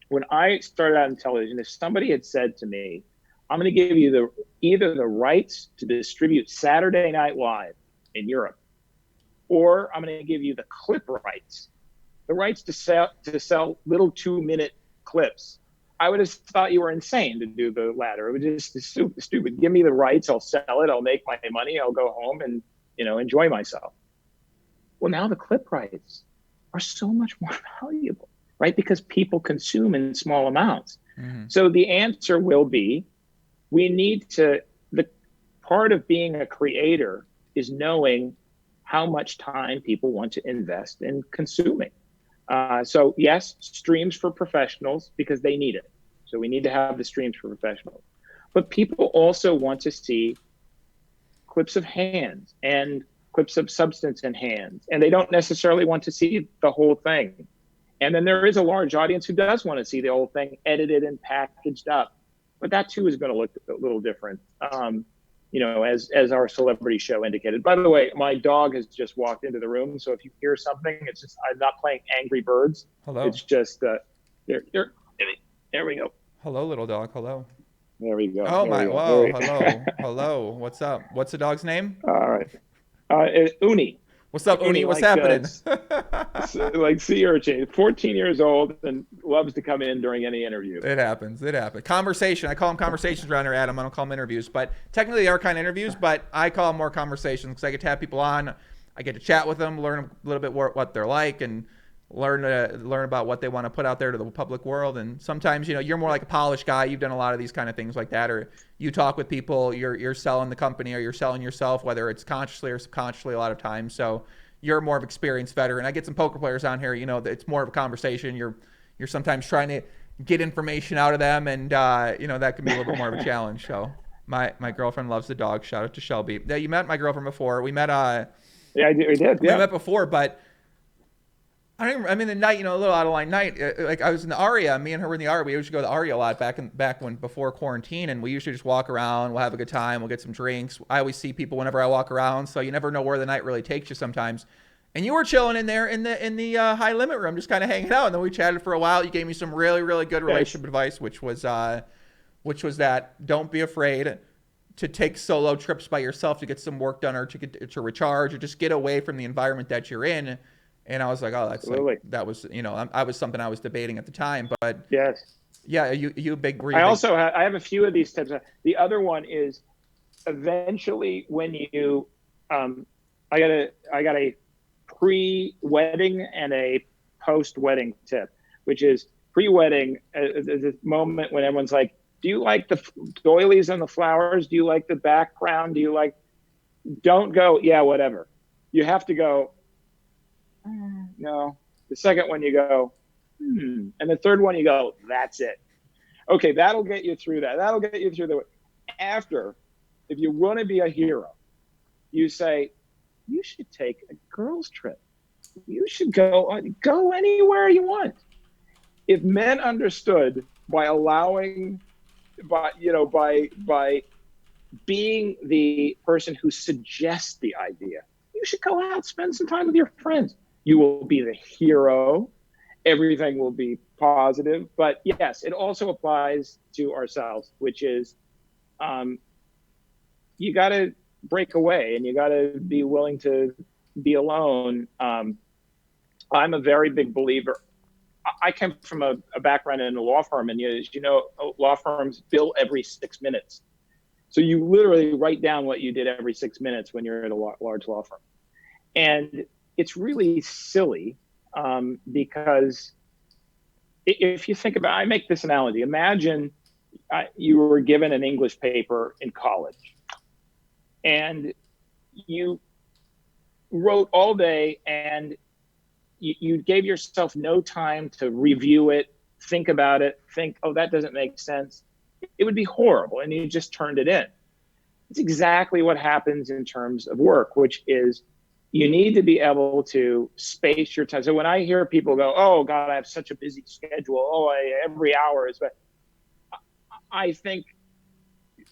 When I started out in television, if somebody had said to me, I'm going to give you either the rights to distribute Saturday Night Live in Europe, or I'm going to give you the clip rights, the rights to sell little 2-minute clips, I would have thought you were insane to do the latter. It was just stupid. Give me the rights, I'll sell it, I'll make my money, I'll go home and enjoy myself. Well, now the clip rights are so much more valuable, right? Because people consume in small amounts. Mm-hmm. So the answer will be, the part of being a creator is knowing how much time people want to invest in consuming. So yes, streams for professionals, because they need it. So we need to have the streams for professionals. But people also want to see clips of hands and clips of substance in hands. And they don't necessarily want to see the whole thing. And then there is a large audience who does want to see the whole thing edited and packaged up. But that too is going to look a little different, as our celebrity show indicated. By the way, my dog has just walked into the room. So if you hear something, it's just, I'm not playing Angry Birds. Hello. It's just, there we go. Hello, little dog. Hello. There we go. Oh, my. Whoa. Hello. Hello. What's up? What's the dog's name? All right. Uni. What's up, Uni? What's happening? Like sea urchin, 14 years old and loves to come in during any interview. It happens. Conversation. I call them conversations around here, Adam. I don't call them interviews, but technically they are kind of interviews, but I call them more conversations because I get to have people on. I get to chat with them, learn a little bit what they're like, and learn about what they want to put out there to the public world. And sometimes, you're more like a polished guy. You've done a lot of these kind of things like that, or you talk with people, you're selling the company or you're selling yourself, whether it's consciously or subconsciously a lot of times. So you're more of experienced veteran. I get some poker players on here, it's more of a conversation. You're sometimes trying to get information out of them, and that can be a little bit more of a challenge. So my girlfriend loves the dog. Shout out to Shelby. Yeah, you met my girlfriend before. We met we did. Yeah. We met before, but the night, a little out of line night. Like I was in the Aria, me and her were in the Aria. We used to go to the Aria a lot before quarantine, and we usually just walk around. We'll have a good time. We'll get some drinks. I always see people whenever I walk around, so you never know where the night really takes you sometimes. And you were chilling in there in the high limit room, just kind of hanging out. And then we chatted for a while. You gave me some really, really good relationship advice, which was that don't be afraid to take solo trips by yourself to get some work done, or to recharge, or just get away from the environment that you're in. And I was like, oh, that was, I was something I was debating at the time, but yes. Yeah. You big. I have a few of these tips. The other one is eventually when you, I got a pre-wedding and a post-wedding tip, which is pre-wedding, the moment when everyone's like, do you like the doilies and the flowers? Do you like the background? Don't go, yeah, whatever. You have to go, no. The second one you go, and the third one you go, that's it. Okay, that'll get you through that. That'll get you through the. After, if you want to be a hero, you say, you should take a girls' trip. You should go anywhere you want. If men understood by allowing, by being the person who suggests the idea, you should go out, spend some time with your friends. You will be the hero. Everything will be positive. But yes, it also applies to ourselves, which is you got to break away and you got to be willing to be alone. I'm a very big believer. I came from a background in a law firm, and law firms bill every 6 minutes. So you literally write down what you did every 6 minutes when you're at a large law firm. And it's really silly because if you think about, I make this analogy. Imagine you were given an English paper in college and you wrote all day and you gave yourself no time to review it, think about it, oh, that doesn't make sense. It would be horrible, and you just turned it in. It's exactly what happens in terms of work, which is you need to be able to space your time. So when I hear people go, oh, God, I have such a busy schedule. Oh, every hour is, but I think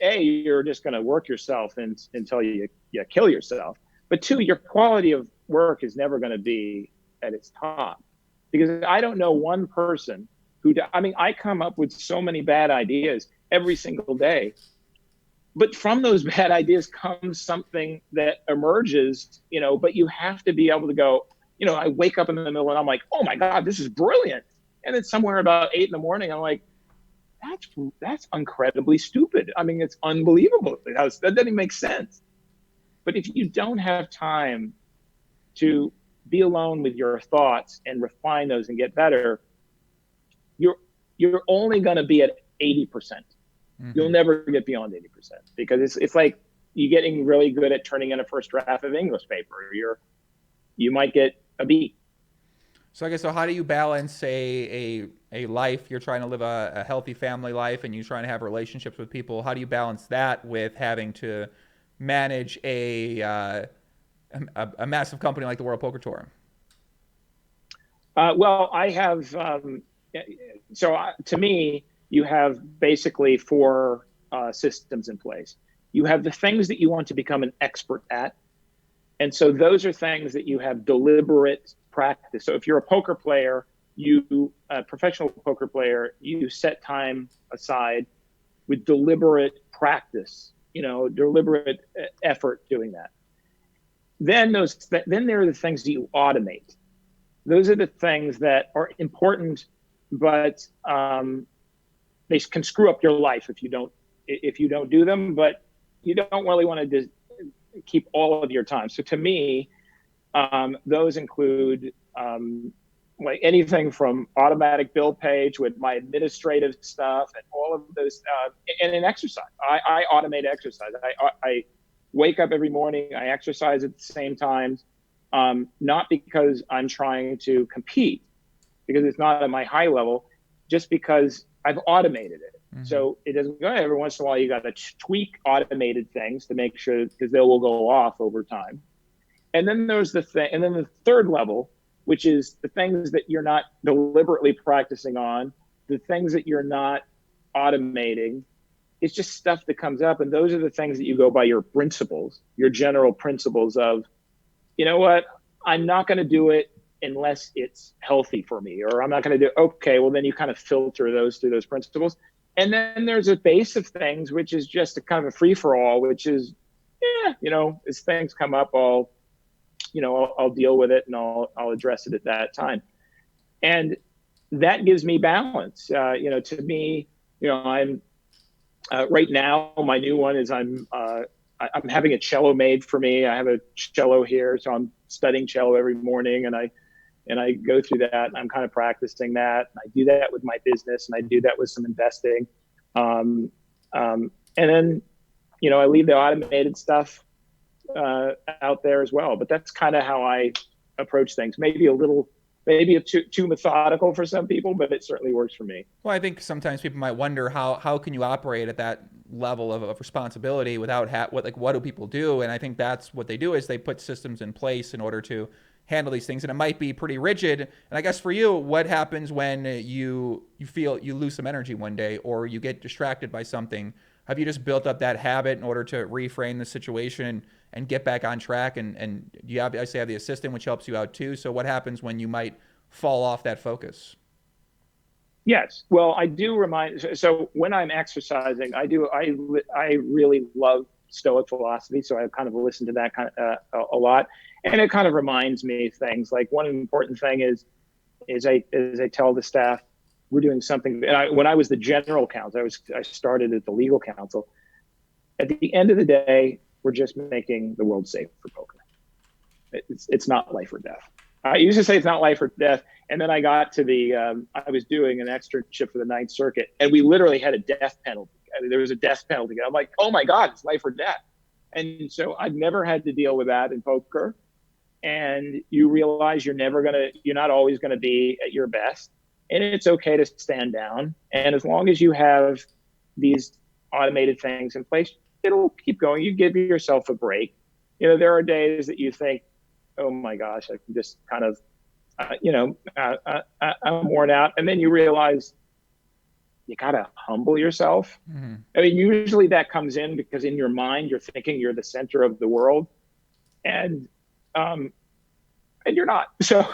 you're just going to work yourself until you kill yourself. But two, your quality of work is never going to be at its top, because I don't know one person who. I mean, I come up with so many bad ideas every single day, but from those bad ideas comes something that emerges. But you have to be able to go. I wake up in the middle and I'm like, oh my God, this is brilliant. And then somewhere about 8 in the morning, I'm like, that's incredibly stupid. I mean, it's unbelievable. That doesn't even make sense. But if you don't have time to be alone with your thoughts and refine those and get better, you're only going to be at 80%. Mm-hmm. You'll never get beyond 80%, because it's like you getting really good at turning in a first draft of English paper. You might get a B. So I guess, so how do you balance a life, you're trying to live a healthy family life and you're trying to have relationships with people? How do you balance that with having to manage a massive company like the World Poker Tour? Well, I have, to me, you have basically four systems in place. You have the things that you want to become an expert at. And so those are things that you have deliberate practice. So if you're a poker player, a professional poker player, you set time aside with deliberate practice, deliberate effort doing that. Then there are the things that you automate. Those are the things that are important, but they can screw up your life if you don't do them. But you don't really want to keep all of your time. So to me, those include like anything from automatic bill page with my administrative stuff and all of those, and in exercise. I automate exercise. I wake up every morning, I exercise at the same time, not because I'm trying to compete, because it's not at my high level, just because I've automated it. Mm-hmm. So it doesn't go. Every once in a while, you got to tweak automated things to make sure, because they will go off over time. And then there's the third level, which is the things that you're not deliberately practicing on, the things that you're not automating. It's just stuff that comes up. And those are the things that you go by your principles, your general principles of, you know what, I'm not going to do it unless it's healthy for me, or I'm not going to do, okay, well, then you kind of filter those through those principles. And then there's a base of things, which is just a kind of a free for all, which is, as things come up, I'll deal with it and I'll address it at that time. And that gives me balance. To me, I'm right now, my new one is I'm having a cello made for me. I have a cello here, so I'm studying cello every morning, and I go through that. I'm kind of practicing that. I do that with my business, and I do that with some investing. And then, I leave the automated stuff out there as well. But that's kind of how I approach things. Maybe too methodical for some people, but it certainly works for me. Well, I think sometimes people might wonder how can you operate at that level of responsibility without what do people do? And I think that's what they do, is they put systems in place in order to handle these things. And it might be pretty rigid. And I guess for you, what happens when you feel you lose some energy one day, or you get distracted by something? Have you just built up that habit in order to reframe the situation and get back on track? And you obviously have the assistant, which helps you out too. So what happens when you might fall off that focus? Yes. Well, I do remind. So when I'm exercising, I really love Stoic philosophy. So I kind of listen to that a lot, and it kind of reminds me of things. Like one important thing is I tell the staff, we're doing something. And when I was the general counsel, I started at the legal counsel. At the end of the day, we're just making the world safe for poker. It's not life or death. I used to say it's not life or death. And then I got to I was doing an externship for the Ninth Circuit, and we literally had a death penalty. I mean, there was a death penalty. I'm like, oh my God, it's life or death. And so I've never had to deal with that in poker. And you realize you're not always going to be at your best. And it's okay to stand down. And as long as you have these automated things in place, it'll keep going. You give yourself a break. There are days that you think, oh my gosh, I can just kind of, I'm worn out. And then you realize you gotta humble yourself. Mm-hmm. I mean, usually that comes in because in your mind you're thinking you're the center of the world, and um, and you're not. So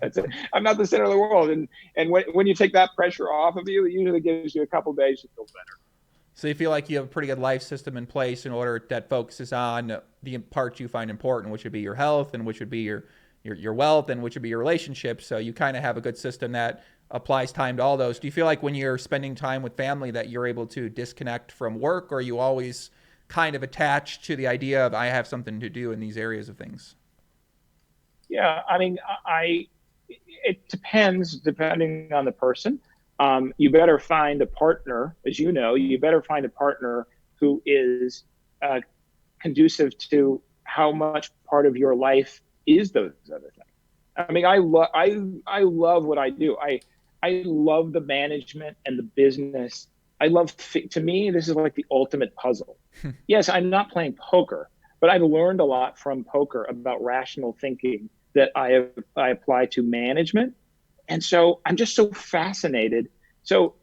that's it. I'm not the center of the world, and when you take that pressure off of you, it usually gives you a couple days to feel better. So you feel like you have a pretty good life system in place in order that focuses on the parts you find important, which would be your health and which would be your wealth and which would be your relationships. So you kind of have a good system that applies time to all those. Do you feel like when you're spending time with family that you're able to disconnect from work, or are you always kind of attached to the idea of I have something to do in these areas of things? Yeah, I mean, it depends depending on the person. You better find a partner, as you know, you better find a partner who is uh, conducive to how much part of your life is those other things. I mean, I love what I do. I love the management and the business. I love to me this is like the ultimate puzzle. Yes, I'm not playing poker, but I've learned a lot from poker about rational thinking that I apply to management. And so I'm just so fascinated. So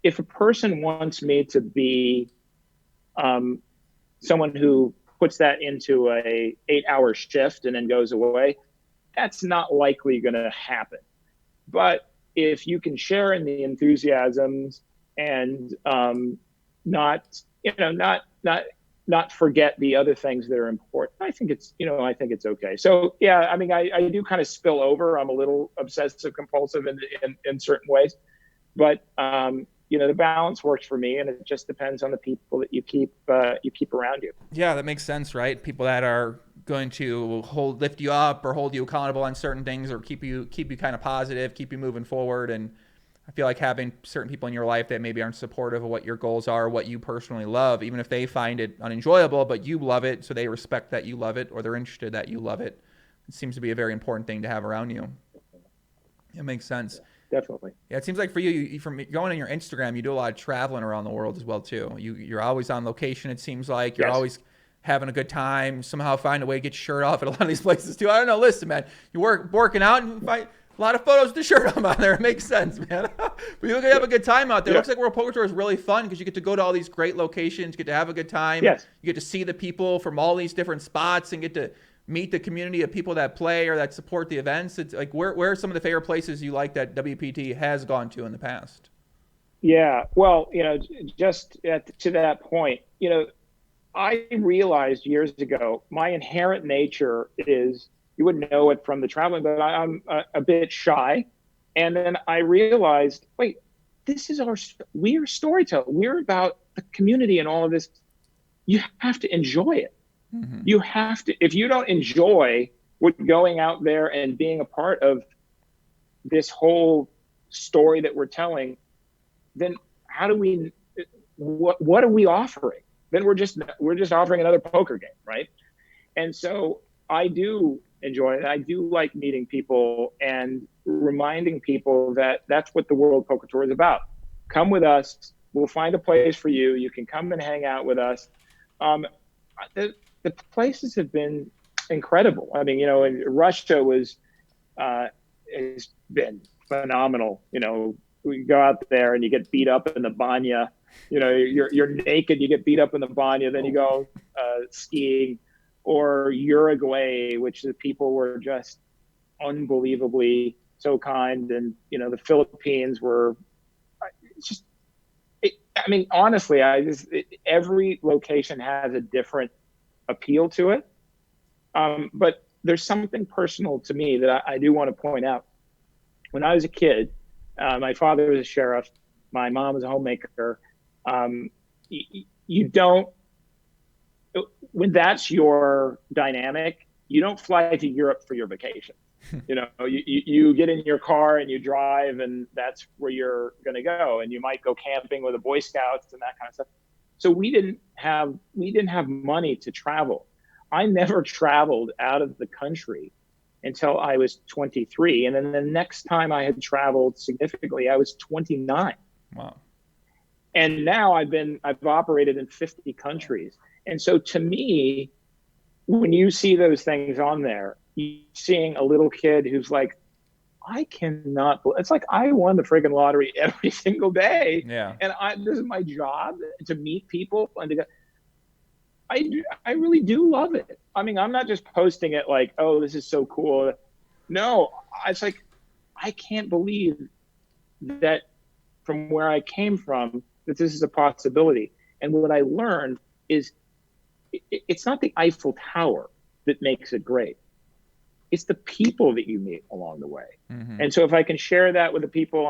if a person wants me to be um, someone who puts that into a 8-hour shift and then goes away, that's not likely going to happen. But if you can share in the enthusiasms and not, not forget the other things that are important, I think it's okay. So yeah, I mean, I do kind of spill over. I'm a little obsessive compulsive in certain ways, but the balance works for me, and it just depends on the people that you keep around you. Yeah, that makes sense, right? People that are going to lift you up or hold you accountable on certain things, or keep you kind of positive, keep you moving forward. And I feel like having certain people in your life that maybe aren't supportive of what your goals are, what you personally love, even if they find it unenjoyable, but you love it, so they respect that you love it, or they're interested that you love it. It seems to be a very important thing to have around you. It makes sense. Definitely. Yeah, it seems like for you, from going on your Instagram, you do a lot of traveling around the world as well too. You're always on location. It seems like you're Yes. always having a good time. Somehow find a way to get your shirt off at a lot of these places too. I don't know. Listen, man, you working out and find a lot of photos with the shirt on there. It makes sense, man. But you look have a good time out there. It looks like World Poker Tour is really fun because you get to go to all these great locations, get to have a good time. Yes. You get to see the people from all these different spots and get to meet the community of people that play or that support the events. It's like where are some of the favorite places you like that WPT has gone to in the past? Yeah. Well, just to that point, I realized years ago my inherent nature is, you wouldn't know it from the traveling, but I'm a bit shy. And then I realized, wait, we're storytelling. We're about the community and all of this. You have to enjoy it. Mm-hmm. You have to, if you don't enjoy going out there and being a part of this whole story that we're telling, then what are we offering? Then we're just offering another poker game, right? And so I do enjoy it. I do like meeting people and reminding people that that's what the World Poker Tour is about. Come with us. We'll find a place for you. You can come and hang out with us. The places have been incredible. I mean, Russia has been phenomenal. We go out there and you get beat up in the banya. You're naked, you get beat up in the banya, then you go skiing. Or Uruguay, which the people were just unbelievably so kind, and the Philippines were just. I mean, honestly, every location has a different appeal to it. But there's something personal to me that I do want to point out. When I was a kid, my father was a sheriff, my mom was a homemaker. You don't, when that's your dynamic, you don't fly to Europe for your vacation. You get in your car and you drive, and that's where you're going to go. And you might go camping with the Boy Scouts and that kind of stuff. So we didn't have money to travel. I never traveled out of the country until I was 23. And then the next time I had traveled significantly, I was 29. Wow. And now I've operated in 50 countries. And so to me, when you see those things on there, you're seeing a little kid who's like I cannot. It's like I won the friggin' lottery every single day, Yeah. and this is my job to meet people and to go. I really do love it. I mean, I'm not just posting it like, oh, this is so cool. No, it's like I can't believe that from where I came from that this is a possibility. And what I learned is it's not the Eiffel Tower that makes it great. It's the people that you meet along the way. Mm-hmm. And so if I can share that with the people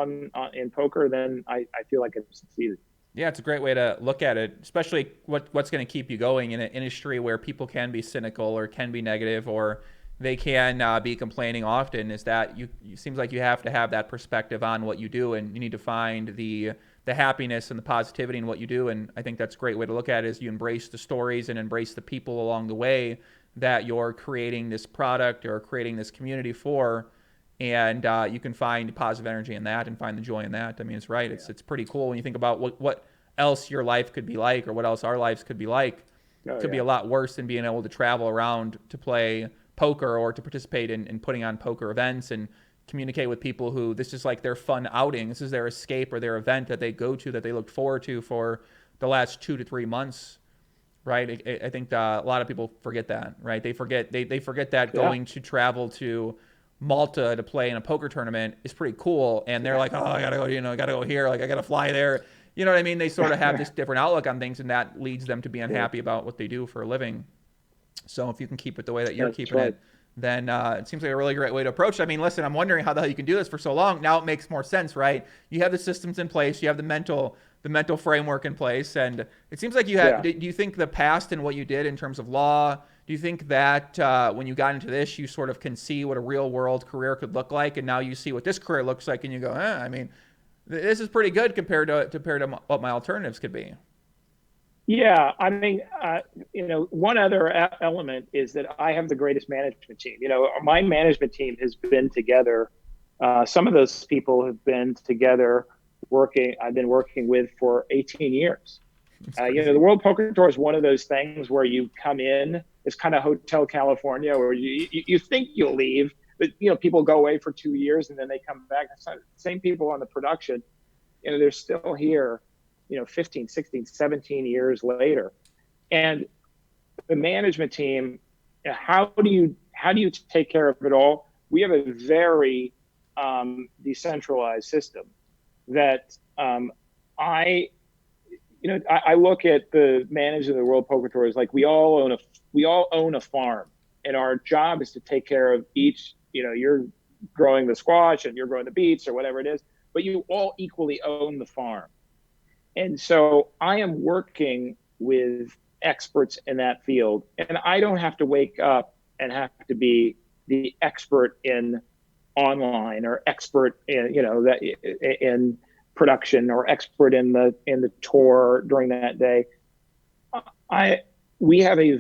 in poker, then I feel like I've succeeded. Yeah, it's a great way to look at it, especially what's going to keep you going in an industry where people can be cynical or can be negative or they can be complaining often. Is that you seems like you have to have that perspective on what you do, and you need to find the happiness and the positivity in what you do. And I think that's a great way to look at it, is you embrace the stories and embrace the people along the way that you're creating this product or creating this community for. And you can find positive energy in that and find the joy in that. I mean, it's right. It's pretty cool when you think about what else your life could be like, or what else our lives could be like. It could be a lot worse than being able to travel around to play poker or to participate in putting on poker events and communicate with people who this is like their fun outing. This is their escape or their event that they go to, that they look forward to for the last 2 to 3 months. Right. I think a lot of people forget that. Right. They forget that going to travel to Malta to play in a poker tournament is pretty cool, and they're like, oh, I gotta go, I gotta go here, like I gotta fly there. You know what I mean? They sort of have this different outlook on things, and that leads them to be unhappy about what they do for a living. So if you can keep it the way that you're keeping it, then it seems like a really great way to approach it. I mean, listen, I'm wondering how the hell you can do this for so long. Now it makes more sense, right? You have the systems in place, you have the mental framework in place, and it seems like you have. Do you think the past and what you did in terms of law? Do you think that when you got into this, you sort of can see what a real world career could look like, and now you see what this career looks like, and you go, I mean, this is pretty good compared to what my alternatives could be. Yeah, I mean, one other element is that I have the greatest management team. My management team has been together. Some of those people have been together working. I've been working with for 18 years. The World Poker Tour is one of those things where you come in. It's kind of Hotel California, where you think you'll leave, but people go away for 2 years and then they come back. Same people on the production, they're still here, 15, 16, 17 years later. And the management team, how do you take care of it all? We have a very decentralized system that I look at the manager of the World Poker Tour as like we all own a farm, and our job is to take care of each. You're growing the squash and you're growing the beets or whatever it is, but you all equally own the farm. And so I am working with experts in that field, and I don't have to wake up and have to be the expert in online or expert in in production or expert in the tour during that day. We have a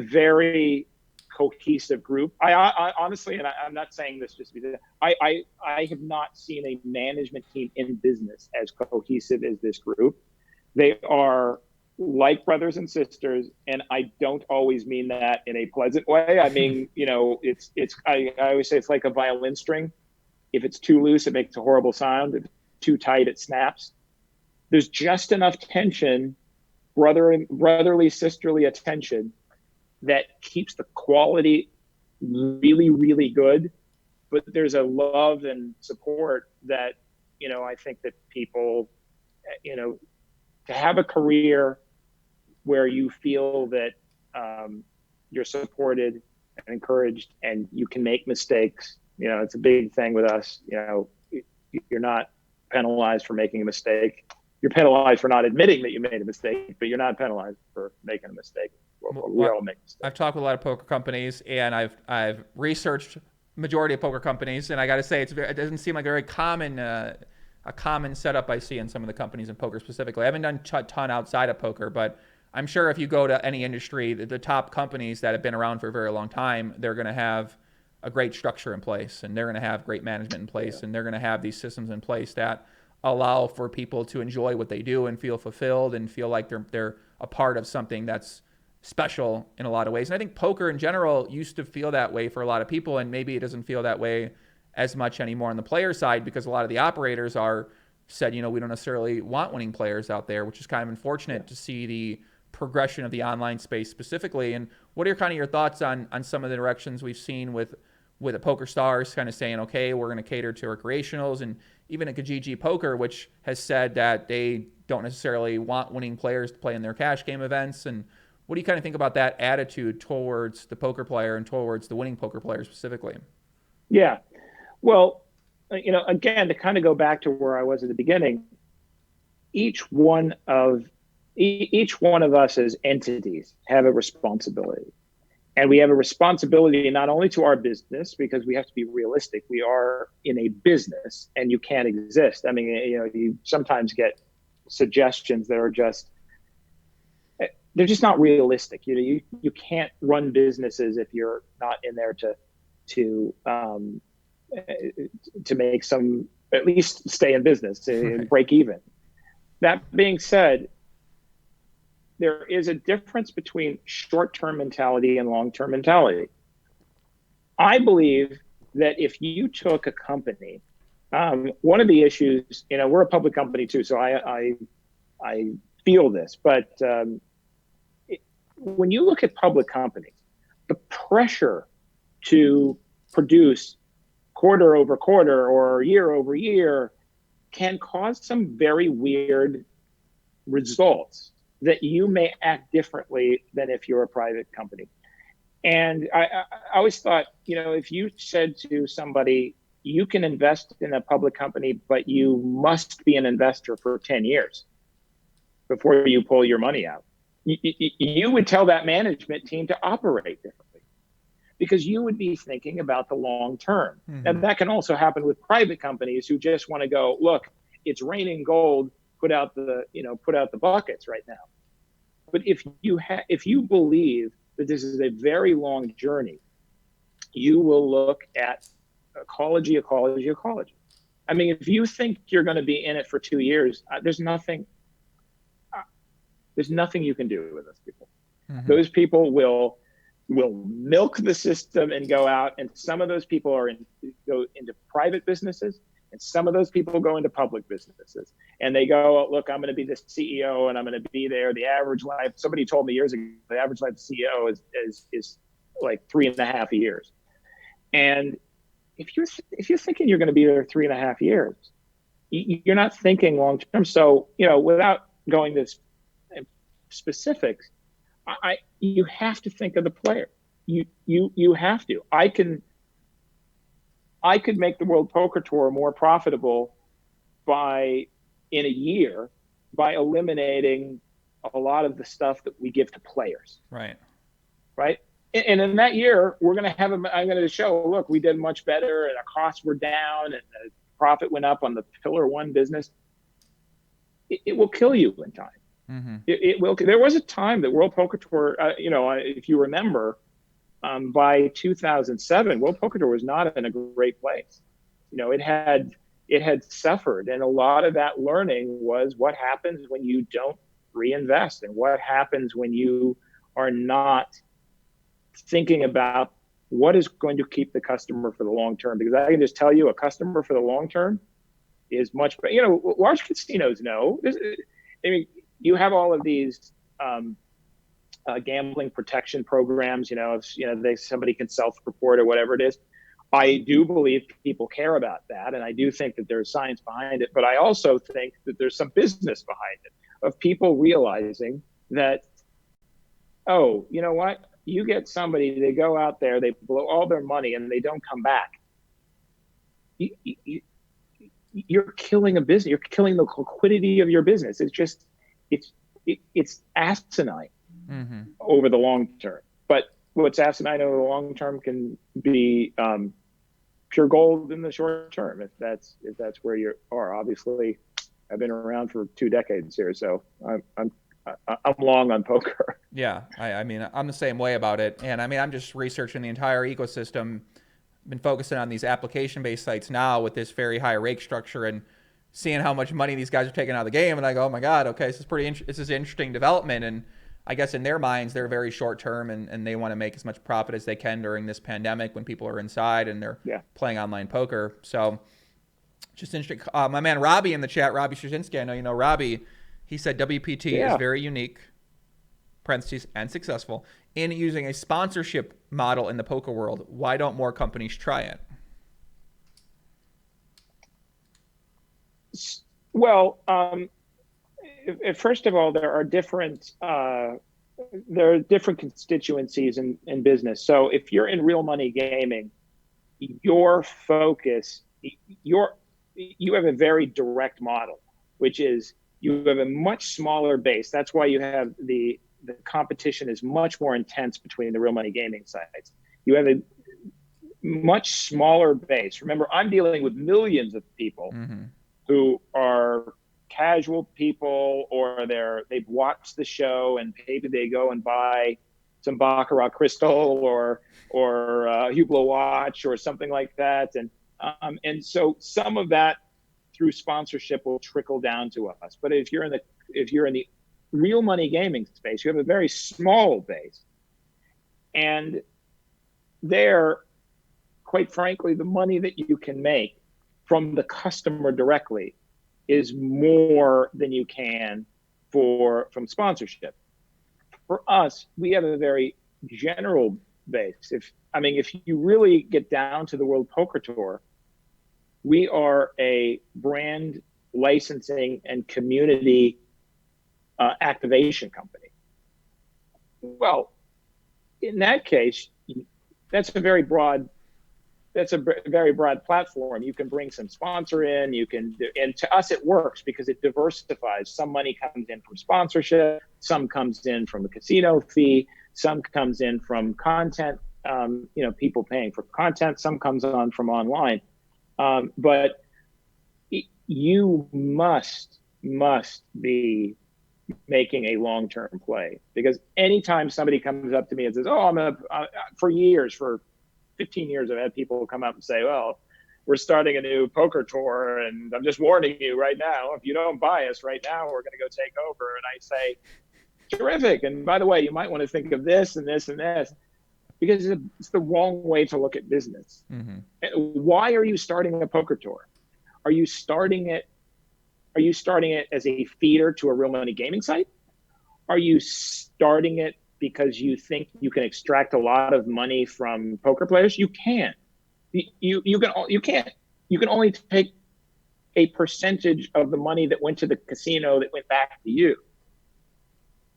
very cohesive group. I honestly, and I'm not saying this just because I have not seen a management team in business as cohesive as this group. They are like brothers and sisters, and I don't always mean that in a pleasant way. I mean, I always say it's like a violin string. If it's too loose, it makes a horrible sound. If it's too tight, it snaps. There's just enough tension, brotherly, sisterly attention, that keeps the quality really, really good. But there's a love and support that, I think that people, to have a career where you feel that you're supported and encouraged and you can make mistakes. It's a big thing with us. You're not penalized for making a mistake. You're penalized for not admitting that you made a mistake, but you're not penalized for making a mistake. We all make mistakes. I've talked with a lot of poker companies, and I've researched majority of poker companies, and I got to say, it doesn't seem like a very common a common setup I see in some of the companies in poker specifically. I haven't done a ton outside of poker, but I'm sure if you go to any industry, the top companies that have been around for a very long time, they're going to have a great structure in place, and they're going to have great management in place, and they're going to have these systems in place that allow for people to enjoy what they do and feel fulfilled and feel like they're a part of something that's special in a lot of ways. And I think poker in general used to feel that way for a lot of people, and maybe it doesn't feel that way as much anymore on the player side, because a lot of the operators are said, we don't necessarily want winning players out there, which is kind of unfortunate to see the progression of the online space specifically. And what are your thoughts on some of the directions we've seen with the poker stars kind of saying, okay, we're going to cater to recreationals, and even at Kijiji Poker, which has said that they don't necessarily want winning players to play in their cash game events. And what do you kind of think about that attitude towards the poker player and towards the winning poker player specifically? Yeah. Well, again, to kind of go back to where I was at the beginning, each one of us as entities have a responsibility. And we have a responsibility not only to our business, because we have to be realistic. We are in a business and you can't exist. I mean, you sometimes get suggestions that are they're just not realistic. You can't run businesses if you're not in there to make some, at least stay in business, to break even. That being said, there is a difference between short-term mentality and long-term mentality. I believe that if you took a company, one of the issues, we're a public company too, so I feel this, but when you look at public companies, the pressure to produce quarter over quarter or year over year can cause some very weird results that you may act differently than if you're a private company. And I always thought, if you said to somebody, you can invest in a public company, but you must be an investor for 10 years before you pull your money out, you would tell that management team to operate differently, because you would be thinking about the long term. Mm-hmm. And that can also happen with private companies who just want to go, look, it's raining gold, put out the buckets right now. But if you believe that this is a very long journey, you will look at ecology. I mean, if you think you're going to be in it for 2 years, there's nothing you can do with those people. Mm-hmm. Those people will milk the system and go out, and some of those people go into private businesses, and some of those people go into public businesses, and they go, look, I'm going to be the CEO and I'm going to be there. The average life, somebody told me years ago, the average life of CEO is like 3.5 years. And if you're thinking you're going to be there 3.5 years, you're not thinking long term. So, without going to specifics, you have to think of the player. You have to. I could make the World Poker Tour more profitable in a year by eliminating a lot of the stuff that we give to players. Right. And in that year, I'm going to show, look, we did much better, and our costs were down, and the profit went up on the pillar one business. It will kill you in time. Mm-hmm. It will. There was a time that World Poker Tour, if you remember, by 2007, World Poker Tour was not in a great place. It had suffered, and a lot of that learning was what happens when you don't reinvest, and what happens when you are not thinking about what is going to keep the customer for the long term. Because I can just tell you, a customer for the long term is much better. Large casinos know. I mean, you have all of these gambling protection programs, if somebody can self-report or whatever it is. I do believe people care about that, and I do think that there's science behind it, but I also think that there's some business behind it, of people realizing that, oh, you know what? You get somebody, they go out there, they blow all their money, and they don't come back. You're killing a business. You're killing the liquidity of your business. It's asinine. Mm-hmm. over the long term. But what's asinine over the long term can be pure gold in the short term, if that's where you are. Obviously, I've been around for 2 decades here, so I'm long on poker. Yeah, I mean, I'm the same way about it. And I mean, I'm just researching the entire ecosystem. Been focusing on these application-based sites now with this very high rake structure, and seeing how much money these guys are taking out of the game. And I go, oh my God, okay, this is an interesting development. And I guess in their minds, they're very short term and they want to make as much profit as they can during this pandemic when people are inside and they're playing online poker. So just interesting. My man Robbie in the chat, Robbie Straczynski, I know you know Robbie, he said WPT is very unique, parentheses, and successful in using a sponsorship model in the poker world. Why don't more companies try it? Well, first of all, there are different constituencies in business. So if you're in real money gaming, your focus, you have a very direct model, which is you have a much smaller base. That's why you have the competition is much more intense between the real money gaming sites. You have a much smaller base. Remember, I'm dealing with millions of people who are casual people, or they've watched the show and maybe they go and buy some Baccarat crystal or Hublot watch or something like that, and so some of that through sponsorship will trickle down to us. But if you're in the real money gaming space, you have a very small base, and there, quite frankly, the money that you can make from the customer directly is more than you can from sponsorship. For us, we have a very general base. If you really get down to the World Poker Tour, we are a brand licensing and community activation company. Well, in that case, that's a very broad platform. You can bring some sponsor in, and to us it works because it diversifies. Some money comes in from sponsorship, some comes in from the casino fee, some comes in from content, people paying for content, some comes on from online. But you must be making a long-term play, because anytime somebody comes up to me and says, for 15 years, I've had people come up and say, well, we're starting a new poker tour, and I'm just warning you right now, if you don't buy us right now, we're going to go take over. And I say, terrific. And by the way, you might want to think of this and this and this, because it's the wrong way to look at business. Why are you starting a poker tour? Are you starting it as a feeder to a real money gaming site? Are you starting it because you think you can extract a lot of money from poker players? You can't. You can't. You can only take a percentage of the money that went to the casino that went back to you.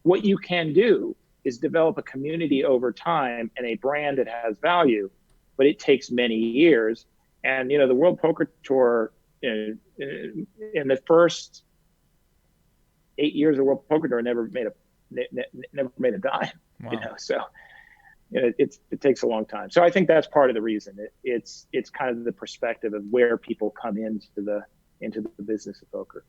What you can do is develop a community over time and a brand that has value, but it takes many years. And the World Poker Tour, in the first 8 years of the World Poker Tour, never made a dime. Wow. So it takes a long time. So I think that's part of the reason. It's kind of the perspective of where people come into the business of poker.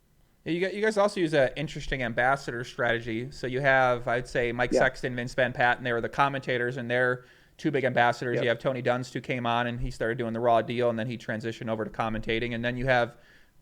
Yeah, you guys also use an interesting ambassador strategy. So you have, I'd say, Mike Sexton, Vince Van Patten, they were the commentators, and they're two big ambassadors. You have Tony Dunst, who came on and he started doing the raw deal, and then he transitioned over to commentating. And then you have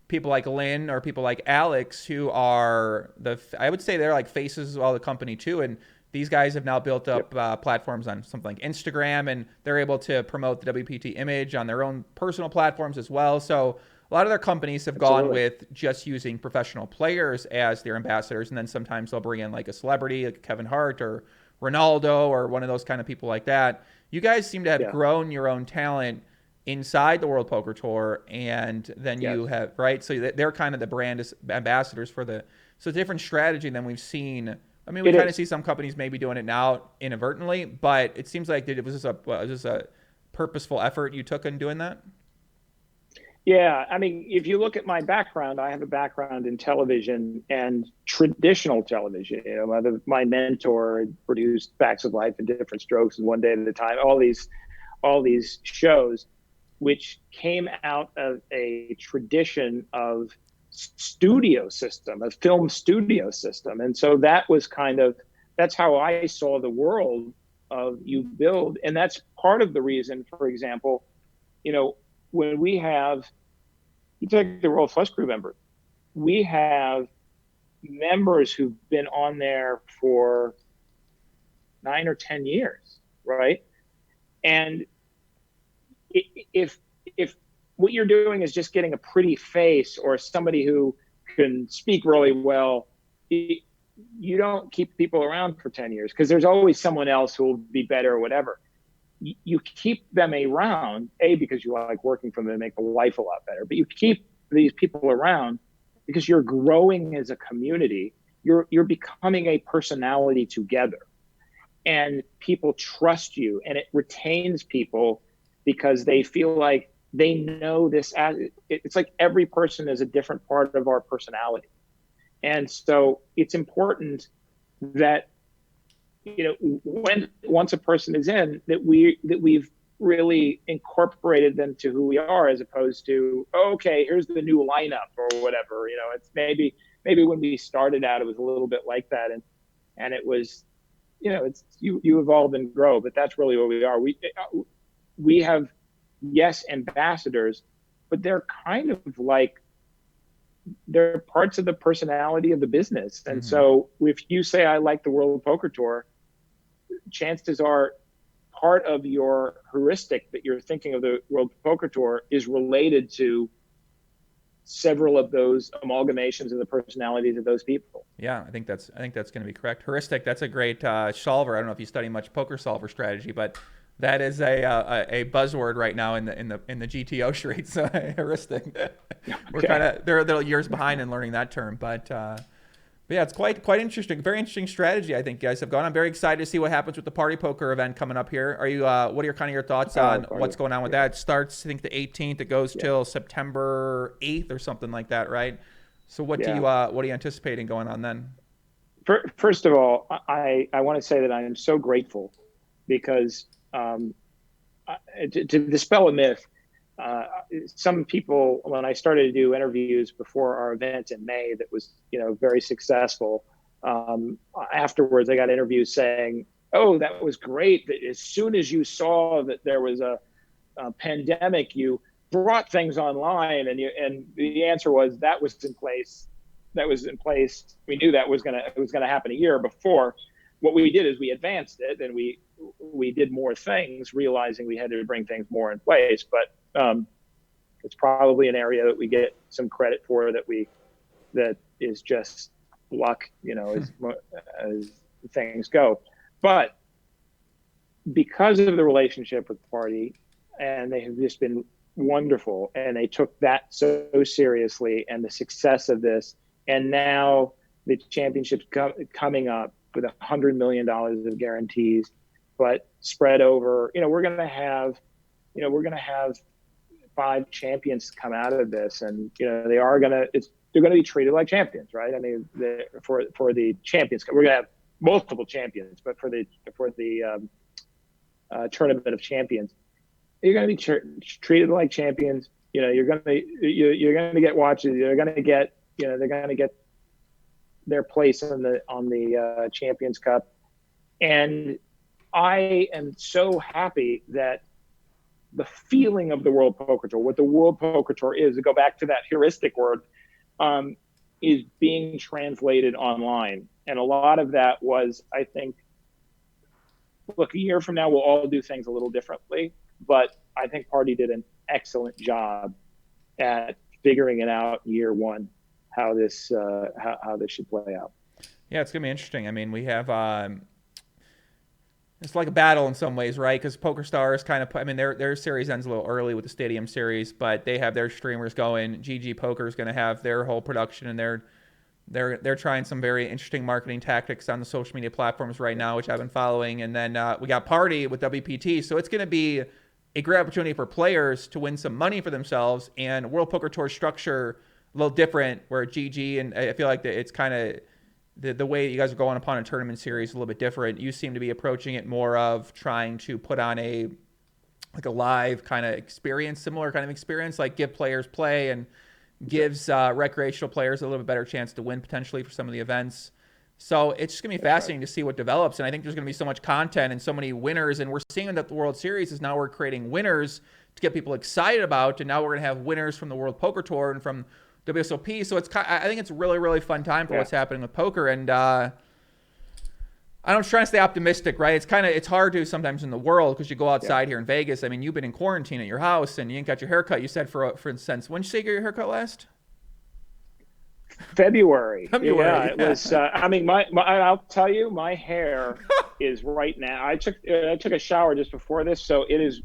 people like Lynn or people like Alex, who are I would say they're like faces of all the company too. And these guys have now built up platforms on something like Instagram, and they're able to promote the WPT image on their own personal platforms as well. So a lot of their companies have gone with just using professional players as their ambassadors, and then sometimes they'll bring in like a celebrity, like Kevin Hart or Ronaldo or one of those kind of people like that. You guys seem to have grown your own talent inside the World Poker Tour, and then you have, right? So they're kind of the brand ambassadors for so it's a different strategy than we've seen. I mean, we kind of see some companies maybe doing it now inadvertently, but it seems like was this a purposeful effort you took in doing that? Yeah, I mean, if you look at my background, I have a background in television and traditional television. My mentor produced Facts of Life and Different Strokes and One Day at a Time. All these shows, which came out of a tradition of studio system, a film studio system, and so that's how I saw the world of you build, and that's part of the reason. For example, when you take the World Flush Crew member, we have members who've been on there for 9 or 10 years, right? And if what you're doing is just getting a pretty face or somebody who can speak really well, you don't keep people around for 10 years because there's always someone else who will be better or whatever. You keep them around, because you like working for them, make the life a lot better, but you keep these people around because you're growing as a community. You're becoming a personality together, and people trust you, and it retains people because they feel like they know this. It's like every person is a different part of our personality. And so it's important that, once a person is in, that we've really incorporated them to who we are, as opposed to, okay, here's the new lineup or whatever. It's maybe when we started out, it was a little bit like that. And it was, it's you evolve and grow, but that's really what we are. We have, yes, ambassadors, but they're kind of like, they're parts of the personality of the business. And so if you say, I like the World Poker Tour, chances are part of your heuristic that you're thinking of the World Poker Tour is related to several of those amalgamations of the personalities of those people. Yeah, I think that's going to be correct. Heuristic, that's a great solver. I don't know if you study much poker solver strategy, but that is a buzzword right now in the GTO streets. Heuristic. We're kind of they're years behind in learning that term, but yeah, it's quite interesting. Very interesting strategy, I think, you guys have gone. I'm very excited to see what happens with the party poker event coming up here. Are you? What are your thoughts on what's going on with that? It starts, I think, the 18th. It goes till September 8th or something like that, right? So what are you anticipating going on then? First of all, I want to say that I am so grateful because to dispel a myth, some people, when I started to do interviews before our event in May that was, very successful, afterwards I got interviews saying, oh, that was great. That as soon as you saw that there was a pandemic, you brought things online, and the answer was that was in place. We knew that it was gonna happen a year before. What we did is we advanced it, and we did more things, realizing we had to bring things more in place. But it's probably an area that we get some credit for, that is just luck, as things go. But because of the relationship with the party, and they have just been wonderful, and they took that so seriously, and the success of this, and now the championship's coming up with $100 million of guarantees, but spread over, we're going to have 5 champions come out of this, and they're going to be treated like champions, right? I mean, for the champions, we're going to have multiple champions, but for the tournament of champions, you're going to be treated like champions. You're going to get watches. You're going to get, they're going to get their place on the Champions Cup, and I am so happy that the feeling of the World Poker Tour, what the World Poker Tour is, to go back to that heuristic word, is being translated online. And a lot of that was, I think, look, a year from now, we'll all do things a little differently, but I think Party did an excellent job at figuring it out year one, how this should play out. Yeah, it's going to be interesting. I mean, we have it's like a battle in some ways, right? Because PokerStars kind of, their series ends a little early with the Stadium Series, but they have their streamers going. GG Poker is going to have their whole production, and they're trying some very interesting marketing tactics on the social media platforms right now, which I've been following. And then we got Party with WPT, so it's going to be a great opportunity for players to win some money for themselves. And World Poker Tour structure a little different, where GG, and I feel like it's kind of the way you guys are going upon a tournament series is a little bit different. You seem to be approaching it more of trying to put on a live kind of experience, similar kind of experience, like give players play, and gives recreational players a little bit better chance to win potentially for some of the events. So it's just going to be fascinating to see what develops. And I think there's going to be so much content and so many winners. And we're seeing that the World Series is now we're creating winners to get people excited about. And now we're going to have winners from the World Poker Tour and from WSOP. So I think it's a really, really fun time for what's happening with poker. And I'm trying to stay optimistic, right? It's hard to sometimes in the world because you go outside here in Vegas. I mean, you've been in quarantine at your house and you ain't got your haircut. You said for instance, when did you say you got your haircut last? February. Yeah, February. it Yeah. was. I mean, I'll tell you, my hair is right now. I took a shower just before this, so it is.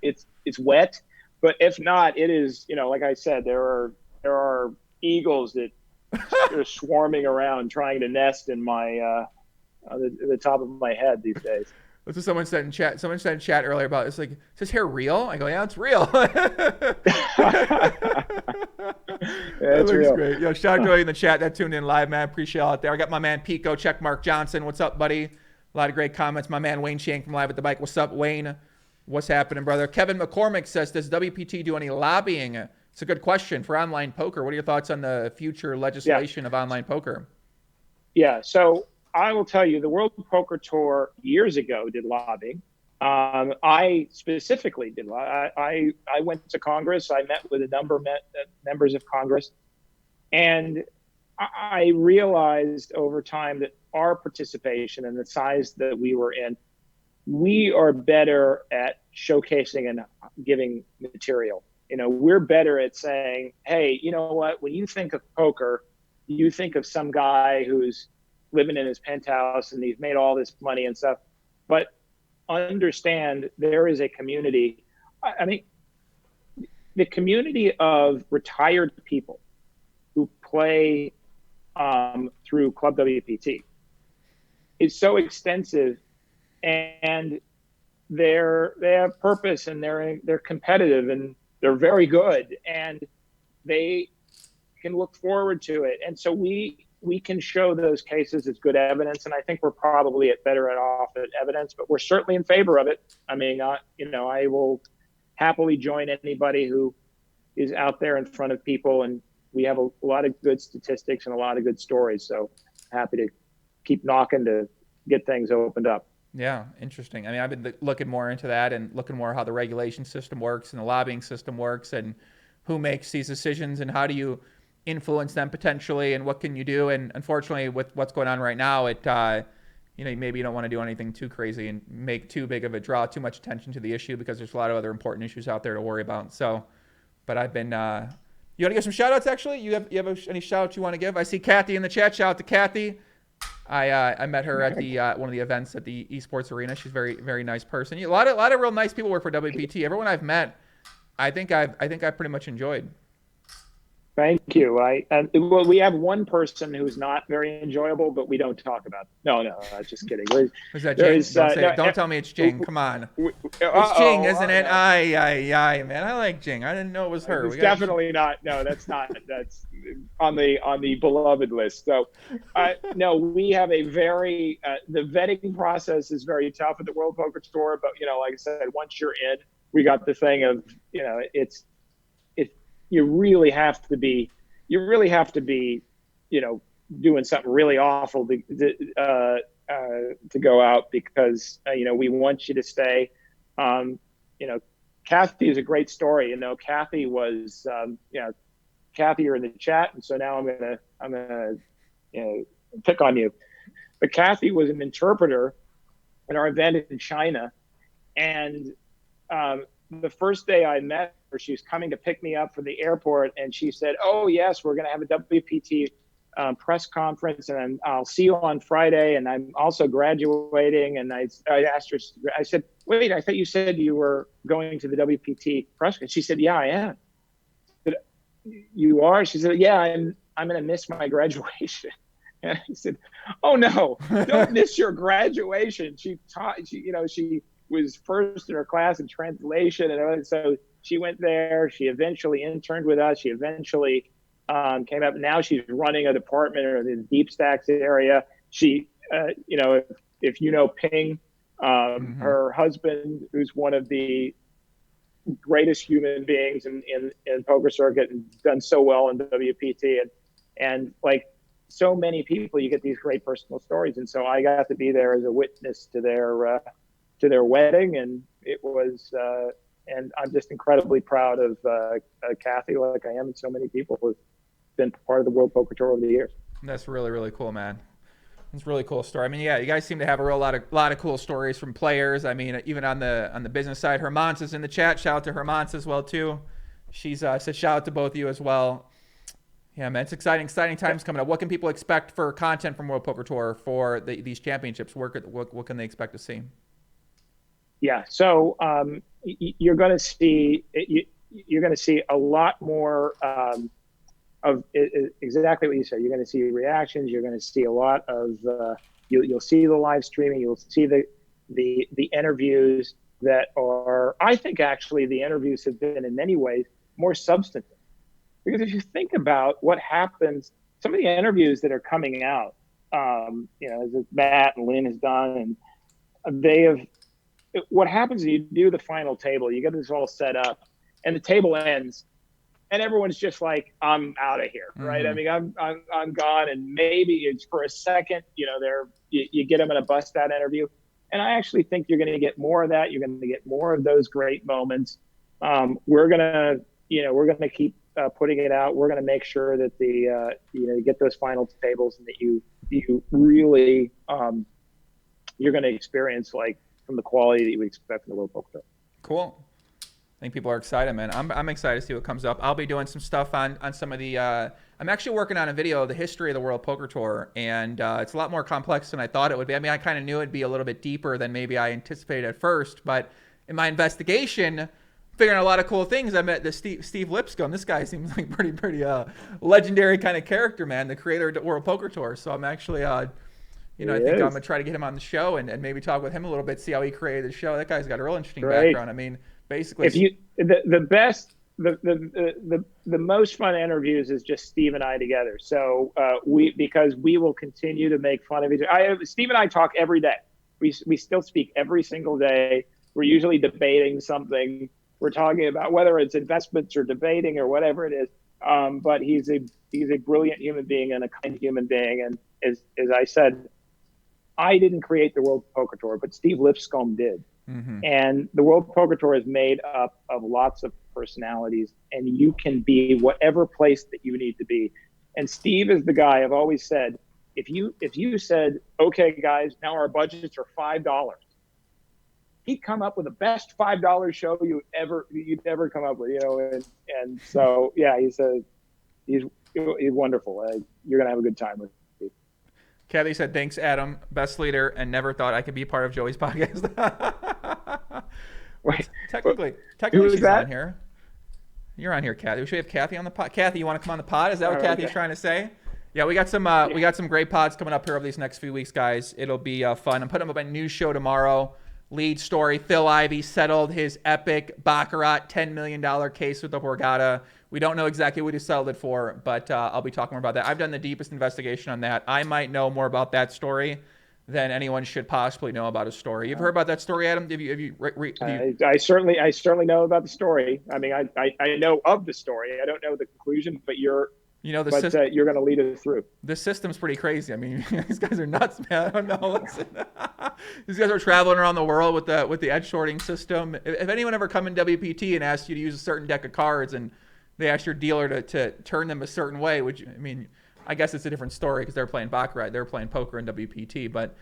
It's wet. But if not, it is. Like I said, there are eagles that are swarming around trying to nest in my the top of my head these days. That's what someone said in chat. Someone said in chat earlier about it's like, is this hair real? I go, yeah, it's real. That It's looks real. great. Yo, shout out to you in the chat that tuned in live, man. Appreciate all out there. I got my man Pico, check Mark Johnson. What's up, buddy? A lot of great comments. My man Wayne Shank from Live at the Bike. What's up, Wayne? What's happening, brother? Kevin McCormick says, does WPT do any lobbying? It's a good question for online poker. What are your thoughts on the future legislation of online poker? Yeah. So I will tell you, the World Poker Tour years ago did lobbying. I specifically did. I went to Congress. I met with a number of members of Congress, and I realized over time that our participation and the size that we were in, we are better at showcasing and giving material. We're better at saying, hey, you know what? When you think of poker, you think of some guy who's living in his penthouse and he's made all this money and stuff. But understand there is a community. I mean, the community of retired people who play through Club WPT is so extensive, and they have purpose, and they're competitive, and they're very good, and they can look forward to it. And so we can show those cases as good evidence, and I think we're probably better off at evidence, but we're certainly in favor of it. I mean, I will happily join anybody who is out there in front of people, and we have a lot of good statistics and a lot of good stories. So happy to keep knocking to get things opened up. Yeah, interesting. I mean, I've been looking more into that and looking more how the regulation system works and the lobbying system works and who makes these decisions and how do you influence them potentially and what can you do. And unfortunately, with what's going on right now, maybe you don't want to do anything too crazy and make too big of a draw too much attention to the issue because there's a lot of other important issues out there to worry about. So, but I've been, you want to give some shout outs actually? You have any shout outs you want to give? I see Kathy in the chat. Shout out to Kathy. I met her at the one of the events at the esports arena. She's a very, very nice person. A lot of real nice people work for WPT. Everyone I've met, I think I've pretty much enjoyed. Thank you. Well, we have one person who's not very enjoyable, but we don't talk about. No, I was just kidding. Was that Jing? Don't tell me it's Jing. Come on. It's Jing, isn't it? Aye, man. I like Jing. I didn't know it was her. It's definitely not. No, that's not. That's on the beloved list. So, no, we have a very the vetting process is very tough at the World Poker Tour. But like I said, once you're in, we got the thing of it's you really have to be doing something really awful to go out because we want you to stay. Kathy is a great story. Kathy was Kathy, you're in the chat, and so now I'm gonna pick on you. But Kathy was an interpreter at our event in China, and the first day I met her, she was coming to pick me up from the airport, and she said, "Oh yes, we're going to have a WPT press conference, and I'll see you on Friday. And I'm also graduating." And I asked her, I said, "Wait, I thought you said you were going to the WPT press conference." She said, "Yeah, I am." I said, "You are?" She said, "Yeah, I'm going to miss my graduation." And I said, "Oh no, don't miss your graduation." She was first in her class in translation, and so she went there. She eventually interned with us. She eventually came up. Now she's running a department in the Deep Stacks area. She, if you know Ping, her husband, who's one of the greatest human beings in poker circuit and done so well in WPT, and like so many people, you get these great personal stories. And so I got to be there as a witness to their wedding, and it was and I'm just incredibly proud of Kathy, like I am, and so many people who've been part of the World Poker Tour over the years. That's really, really cool, man. It's a really cool story. I mean, yeah, you guys seem to have a lot of cool stories from players. I mean, even on the business side, Hermance is in the chat. Shout out to Hermance as well too. She's said shout out to both of you as well. Yeah, man, it's exciting times coming up. What can people expect for content from World Poker Tour for these championships? What can they expect to see? Yeah, so you're going to see a lot more of exactly what you said. You're going to see reactions. You're going to see a lot of you'll see the live streaming. You'll see the interviews that are. I think actually the interviews have been in many ways more substantive, because if you think about what happens, some of the interviews that are coming out, as Matt and Lynn has done, and they have. What happens is you do the final table, you get this all set up, and the table ends, and everyone's just like, "I'm out of here," right? I mean, I'm gone, and maybe it's for a second, you get them in a bust out interview, and I actually think you're going to get more of that. You're going to get more of those great moments. We're gonna keep putting it out. We're going to make sure that you get those final tables, and that you really you're going to experience from the quality that you would expect from the World Poker Tour. Cool. I think people are excited, man. I'm excited to see what comes up. I'll be doing some stuff on some of the. I'm actually working on a video of the history of the World Poker Tour, and it's a lot more complex than I thought it would be. I mean, I kind of knew it'd be a little bit deeper than maybe I anticipated at first, but in my investigation, figuring out a lot of cool things, I met Steve Lipscomb. This guy seems like pretty legendary kind of character, man. The creator of the World Poker Tour. So I'm actually. I think I'm gonna try to get him on the show and maybe talk with him a little bit, see how he created the show. That guy's got a real interesting background. I mean, basically, if you the most fun interviews is just Steve and I together. So because we will continue to make fun of each other. Steve and I talk every day. We still speak every single day. We're usually debating something. We're talking about whether it's investments or debating or whatever it is. But he's a brilliant human being and a kind human being. And as I said, I didn't create the World Poker Tour, but Steve Lipscomb did. Mm-hmm. And the World Poker Tour is made up of lots of personalities, and you can be whatever place that you need to be. And Steve is the guy I've always said, if you said, okay, guys, now our budgets are $5, he'd come up with the best $5 show you'd ever come up with, and so, yeah, he's wonderful. You're going to have a good time with him. Kathy said, thanks, Adam. Best leader, and never thought I could be part of Joey's podcast. Wait, technically she's on here. You're on here, Kathy. Should we have Kathy on the pod? Kathy, you want to come on the pod? Is that what Kathy's trying to say? Yeah, we got some great pods coming up here over these next few weeks, guys. It'll be fun. I'm putting up a news show tomorrow. Lead story, Phil Ivey settled his epic Baccarat $10 million case with the Borgata. We don't know exactly what he settled it for, but I'll be talking more about that. I've done the deepest investigation on that. I might know more about that story than anyone should possibly know about a story. You've heard about that story, Adam? I certainly know about the story. I mean, I know of the story. I don't know the conclusion, but you're going to lead us through. The system's pretty crazy. I mean, these guys are nuts, man. I don't know. Listen. These guys are traveling around the world with the edge sorting system. If anyone ever come in WPT and asks you to use a certain deck of cards and they ask your dealer to turn them a certain way, I guess it's a different story because they're playing Baccarat. They're playing poker in WPT, but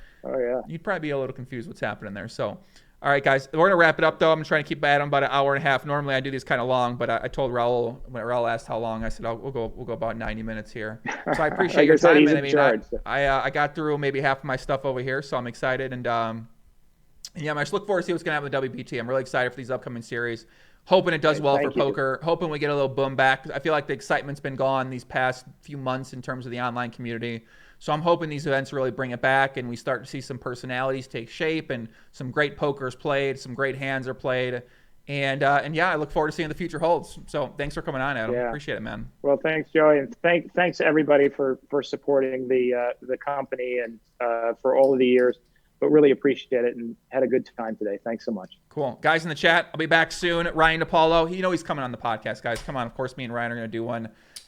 you'd probably be a little confused what's happening there. So, all right, guys, we're going to wrap it up, though. I'm trying to keep Adam about an hour and a half. Normally, I do these kind of long, but I told Raul, when Raul asked how long, I said, we'll go about 90 minutes here. So I appreciate your time. I got through maybe half of my stuff over here, so I'm excited. And, I just look forward to see what's going to happen with WPT. I'm really excited for these upcoming series. Hoping it does well for poker. Hoping we get a little boom back. I feel like the excitement's been gone these past few months in terms of the online community. So I'm hoping these events really bring it back and we start to see some personalities take shape and some great pokers played, some great hands are played. And I look forward to seeing the future holds. So thanks for coming on, Adam. Appreciate it, man. Well, thanks, Joey. And thanks everybody for supporting the company and for all of the years. But really appreciate it and had a good time today. Thanks so much. Cool. Guys in the chat, I'll be back soon. Ryan DePaulo, he's coming on the podcast, guys. Come on. Of course, me and Ryan are going to do one.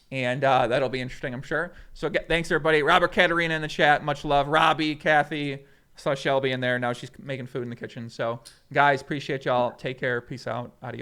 And that'll be interesting, I'm sure. So thanks, everybody. Robert Katerina in the chat. Much love. Robbie, Kathy. I saw Shelby in there. Now she's making food in the kitchen. So, guys, appreciate y'all. Take care. Peace out. Adios.